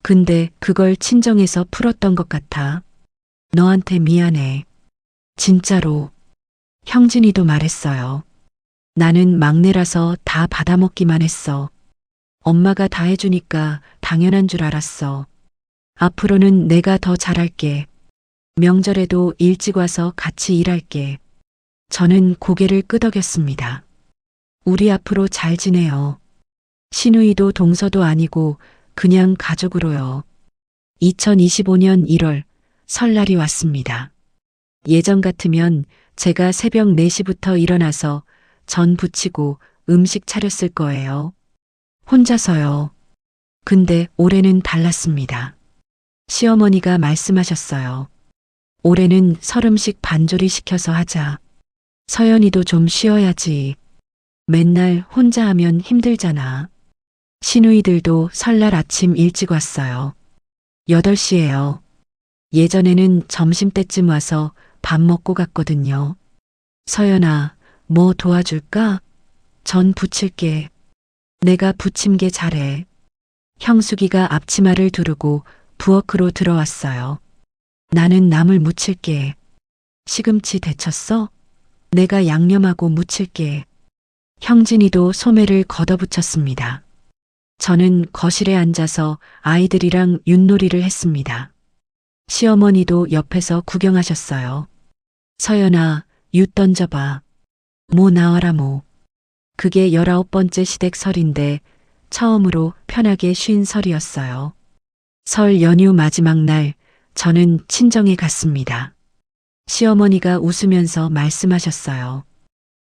근데 그걸 친정에서 풀었던 것 같아. 너한테 미안해. 진짜로. 형진이도 말했어요. 나는 막내라서 다 받아먹기만 했어. 엄마가 다 해주니까 당연한 줄 알았어. 앞으로는 내가 더 잘할게. 명절에도 일찍 와서 같이 일할게. 저는 고개를 끄덕였습니다. 우리 앞으로 잘 지내요. 시누이도 동서도 아니고 그냥 가족으로요. 2025년 1월 설날이 왔습니다. 예전 같으면 제가 새벽 4시부터 일어나서 전 부치고 음식 차렸을 거예요. 혼자서요. 근데 올해는 달랐습니다. 시어머니가 말씀하셨어요. 올해는 설음식 반조리 시켜서 하자. 서연이도 좀 쉬어야지. 맨날 혼자 하면 힘들잖아. 시누이들도 설날 아침 일찍 왔어요. 8시예요. 예전에는 점심때쯤 와서 밥 먹고 갔거든요. 서연아, 뭐 도와줄까? 전 부칠게. 내가 부침개 잘해. 형숙이가 앞치마를 두르고 부엌으로 들어왔어요. 나는 나물 무칠게. 시금치 데쳤어? 내가 양념하고 무칠게. 형진이도 소매를 걷어붙였습니다. 저는 거실에 앉아서 아이들이랑 윷놀이를 했습니다. 시어머니도 옆에서 구경하셨어요. 서연아, 윷 던져봐. 모 나와라 모. 그게 19번째 시댁 설인데 처음으로 편하게 쉰 설이었어요. 설 연휴 마지막 날 저는 친정에 갔습니다. 시어머니가 웃으면서 말씀하셨어요.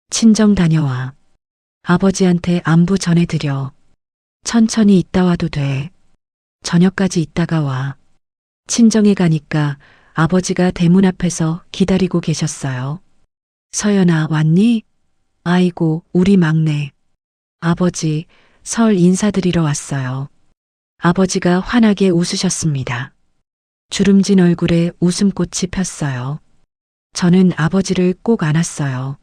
친정 다녀와. 아버지한테 안부 전해드려. 천천히 있다 와도 돼. 저녁까지 있다가 와. 친정에 가니까 아버지가 대문 앞에서 기다리고 계셨어요. 서연아, 왔니? 아이고, 우리 막내. 아버지, 설 인사드리러 왔어요. 아버지가 환하게 웃으셨습니다. 주름진 얼굴에 웃음꽃이 폈어요. 저는 아버지를 꼭 안았어요.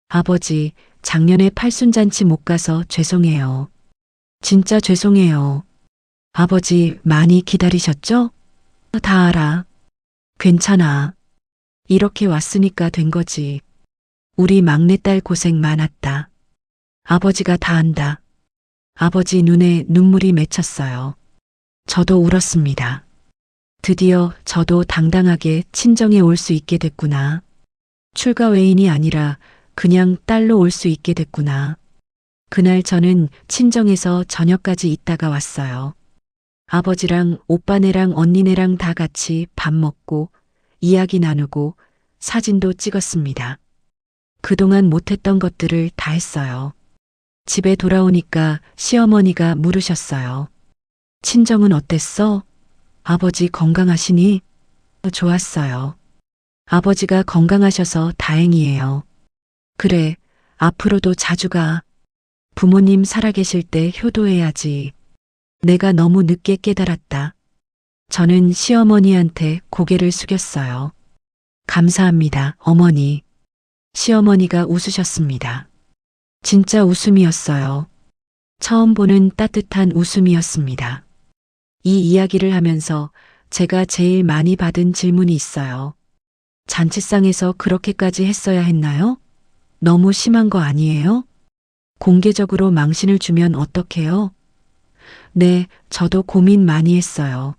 아버지, 작년에 팔순잔치 못 가서 죄송해요. 진짜 죄송해요. 아버지 많이 기다리셨죠? 다 알아. 괜찮아. 이렇게 왔으니까 된 거지. 우리 막내딸 고생 많았다. 아버지가 다 안다. 아버지 눈에 눈물이 맺혔어요. 저도 울었습니다. 드디어 저도 당당하게 친정에 올 수 있게 됐구나. 출가 외인이 아니라 그냥 딸로 올 수 있게 됐구나. 그날 저는 친정에서 저녁까지 있다가 왔어요. 아버지랑 오빠네랑 언니네랑 다 같이 밥 먹고 이야기 나누고 사진도 찍었습니다. 그동안 못했던 것들을 다 했어요. 집에 돌아오니까 시어머니가 물으셨어요. 친정은 어땠어? 아버지 건강하시니? 좋았어요. 아버지가 건강하셔서 다행이에요. 그래, 앞으로도 자주 가. 부모님 살아계실 때 효도해야지. 내가 너무 늦게 깨달았다. 저는 시어머니한테 고개를 숙였어요. 감사합니다, 어머니. 시어머니가 웃으셨습니다. 진짜 웃음이었어요. 처음 보는 따뜻한 웃음이었습니다. 이 이야기를 하면서 제가 제일 많이 받은 질문이 있어요. 잔치상에서 그렇게까지 했어야 했나요? 너무 심한 거 아니에요? 공개적으로 망신을 주면 어떡해요? 네, 저도 고민 많이 했어요.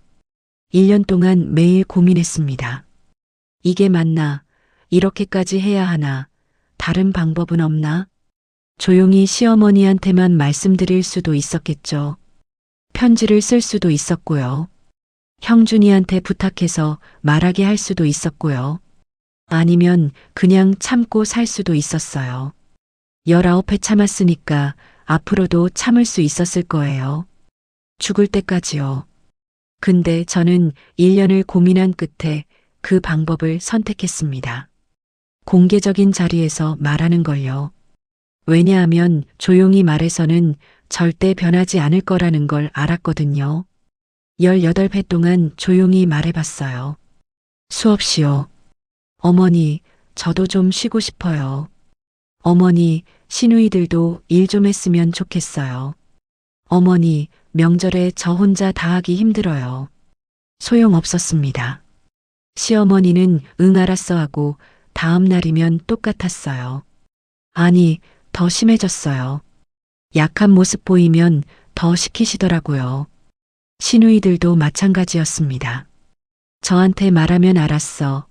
1년 동안 매일 고민했습니다. 이게 맞나? 이렇게까지 해야 하나? 다른 방법은 없나? 조용히 시어머니한테만 말씀드릴 수도 있었겠죠. 편지를 쓸 수도 있었고요. 형준이한테 부탁해서 말하게 할 수도 있었고요. 아니면 그냥 참고 살 수도 있었어요. 19회 참았으니까 앞으로도 참을 수 있었을 거예요. 죽을 때까지요. 근데 저는 1년을 고민한 끝에 그 방법을 선택했습니다. 공개적인 자리에서 말하는 걸요. 왜냐하면 조용히 말해서는 절대 변하지 않을 거라는 걸 알았거든요. 18회 동안 조용히 말해봤어요. 수없이요. 어머니, 저도 좀 쉬고 싶어요. 어머니, 시누이들도 일 좀 했으면 좋겠어요. 어머니, 명절에 저 혼자 다 하기 힘들어요. 소용없었습니다. 시어머니는 응 알았어 하고 다음 날이면 똑같았어요. 아니, 더 심해졌어요. 약한 모습 보이면 더 시키시더라고요. 시누이들도 마찬가지였습니다. 저한테 말하면 알았어.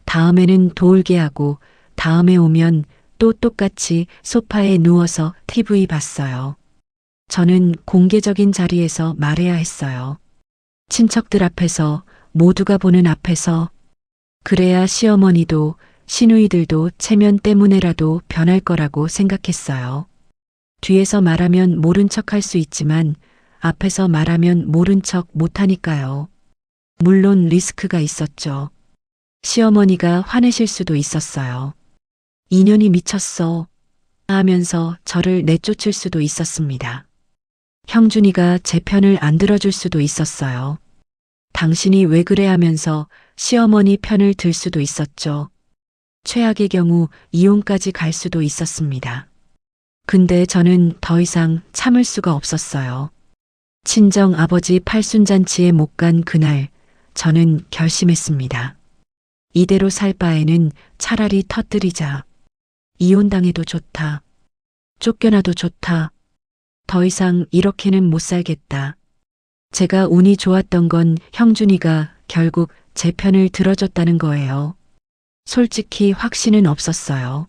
다음에는 도울게 하고 다음에 오면 또 똑같이 소파에 누워서 TV 봤어요. 저는 공개적인 자리에서 말해야 했어요. 친척들 앞에서, 모두가 보는 앞에서. 그래야 시어머니도 시누이들도 체면 때문에라도 변할 거라고 생각했어요. 뒤에서 말하면 모른 척 할 수 있지만 앞에서 말하면 모른 척 못하니까요. 물론 리스크가 있었죠. 시어머니가 화내실 수도 있었어요. 인연이 미쳤어 하면서 저를 내쫓을 수도 있었습니다. 형준이가 제 편을 안 들어줄 수도 있었어요. 당신이 왜 그래 하면서 시어머니 편을 들 수도 있었죠. 최악의 경우 이혼까지 갈 수도 있었습니다. 근데 저는 더 이상 참을 수가 없었어요. 친정 아버지 팔순잔치에 못 간 그날 저는 결심했습니다. 이대로 살 바에는 차라리 터뜨리자. 이혼당해도 좋다. 쫓겨나도 좋다. 더 이상 이렇게는 못 살겠다. 제가 운이 좋았던 건 형준이가 결국 제 편을 들어줬다는 거예요. 솔직히 확신은 없었어요.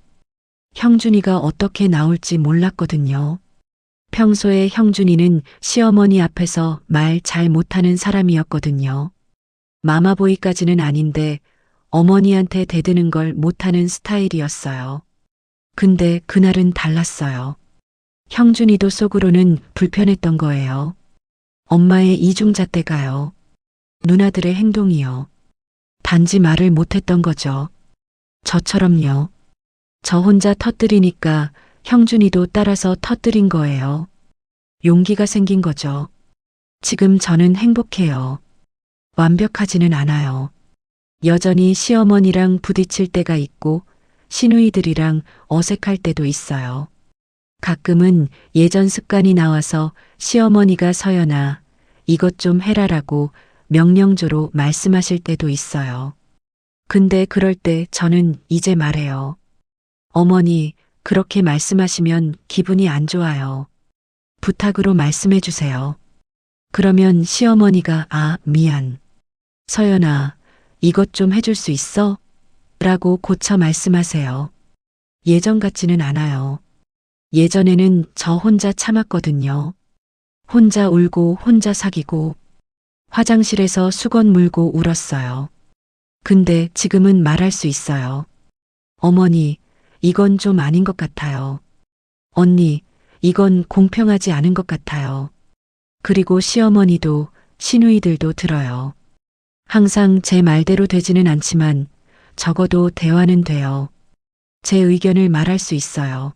형준이가 어떻게 나올지 몰랐거든요. 평소에 형준이는 시어머니 앞에서 말 잘 못하는 사람이었거든요. 마마보이까지는 아닌데 어머니한테 대드는 걸 못하는 스타일이었어요. 근데 그날은 달랐어요. 형준이도 속으로는 불편했던 거예요. 엄마의 이중잣대가요. 누나들의 행동이요. 단지 말을 못했던 거죠. 저처럼요. 저 혼자 터뜨리니까 형준이도 따라서 터뜨린 거예요. 용기가 생긴 거죠. 지금 저는 행복해요. 완벽하지는 않아요. 여전히 시어머니랑 부딪힐 때가 있고 시누이들이랑 어색할 때도 있어요. 가끔은 예전 습관이 나와서 시어머니가 서연아, 이것 좀 해라라고 명령조로 말씀하실 때도 있어요. 근데 그럴 때 저는 이제 말해요. 어머니, 그렇게 말씀하시면 기분이 안 좋아요. 부탁으로 말씀해 주세요. 그러면 시어머니가 미안. 서연아, 이것 좀 해줄 수 있어? 라고 고쳐 말씀하세요. 예전 같지는 않아요. 예전에는 저 혼자 참았거든요. 혼자 울고 혼자 사귀고 화장실에서 수건 물고 울었어요. 근데 지금은 말할 수 있어요. 어머니, 이건 좀 아닌 것 같아요. 언니, 이건 공평하지 않은 것 같아요. 그리고 시어머니도 시누이들도 들어요. 항상 제 말대로 되지는 않지만 적어도 대화는 돼요. 제 의견을 말할 수 있어요.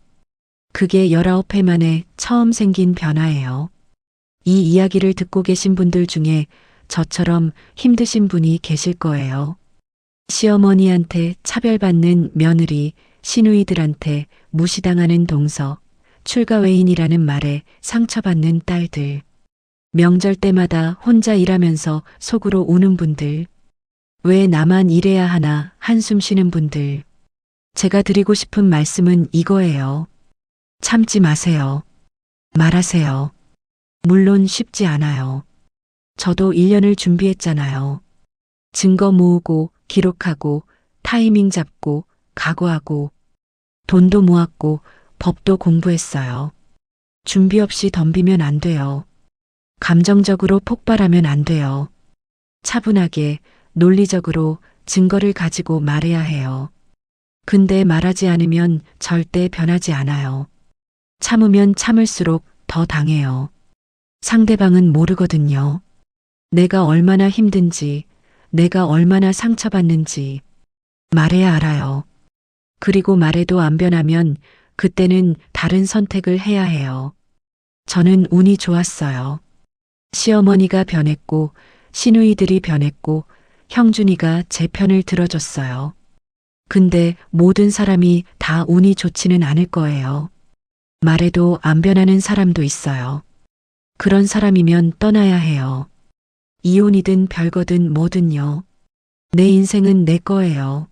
그게 19회 만에 처음 생긴 변화예요. 이 이야기를 듣고 계신 분들 중에 저처럼 힘드신 분이 계실 거예요. 시어머니한테 차별받는 며느리, 시누이들한테 무시당하는 동서, 출가외인이라는 말에 상처받는 딸들. 명절 때마다 혼자 일하면서 속으로 우는 분들. 왜 나만 일해야 하나 한숨 쉬는 분들. 제가 드리고 싶은 말씀은 이거예요. 참지 마세요. 말하세요. 물론 쉽지 않아요. 저도 1년을 준비했잖아요. 증거 모으고 기록하고 타이밍 잡고 각오하고 돈도 모았고 법도 공부했어요. 준비 없이 덤비면 안 돼요. 감정적으로 폭발하면 안 돼요. 차분하게 논리적으로 증거를 가지고 말해야 해요. 근데 말하지 않으면 절대 변하지 않아요. 참으면 참을수록 더 당해요. 상대방은 모르거든요. 내가 얼마나 힘든지, 내가 얼마나 상처받는지 말해야 알아요. 그리고 말해도 안 변하면 그때는 다른 선택을 해야 해요. 저는 운이 좋았어요. 시어머니가 변했고, 시누이들이 변했고, 형준이가 제 편을 들어줬어요. 근데 모든 사람이 다 운이 좋지는 않을 거예요. 말해도 안 변하는 사람도 있어요. 그런 사람이면 떠나야 해요. 이혼이든 별거든 뭐든요. 내 인생은 내 거예요.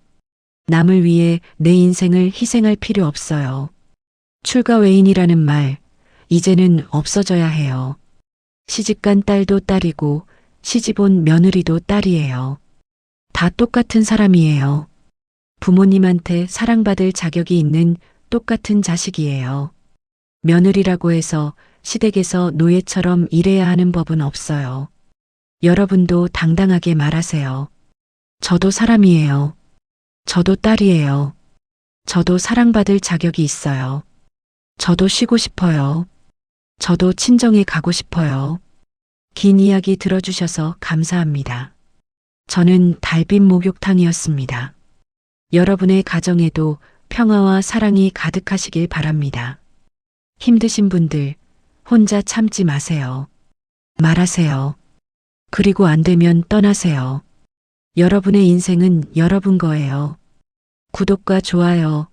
남을 위해 내 인생을 희생할 필요 없어요. 출가외인이라는 말, 이제는 없어져야 해요. 시집간 딸도 딸이고 시집온 며느리도 딸이에요. 다 똑같은 사람이에요. 부모님한테 사랑받을 자격이 있는 똑같은 자식이에요. 며느리라고 해서 시댁에서 노예처럼 일해야 하는 법은 없어요. 여러분도 당당하게 말하세요. 저도 사람이에요. 저도 딸이에요. 저도 사랑받을 자격이 있어요. 저도 쉬고 싶어요. 저도 친정에 가고 싶어요. 긴 이야기 들어주셔서 감사합니다. 저는 달빛 목욕탕이었습니다. 여러분의 가정에도 평화와 사랑이 가득하시길 바랍니다. 힘드신 분들, 혼자 참지 마세요. 말하세요. 그리고 안 되면 떠나세요. 여러분의 인생은 여러분 거예요. 구독과 좋아요,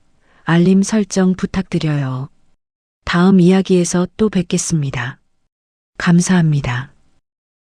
알림 설정 부탁드려요. 다음 이야기에서 또 뵙겠습니다. 감사합니다.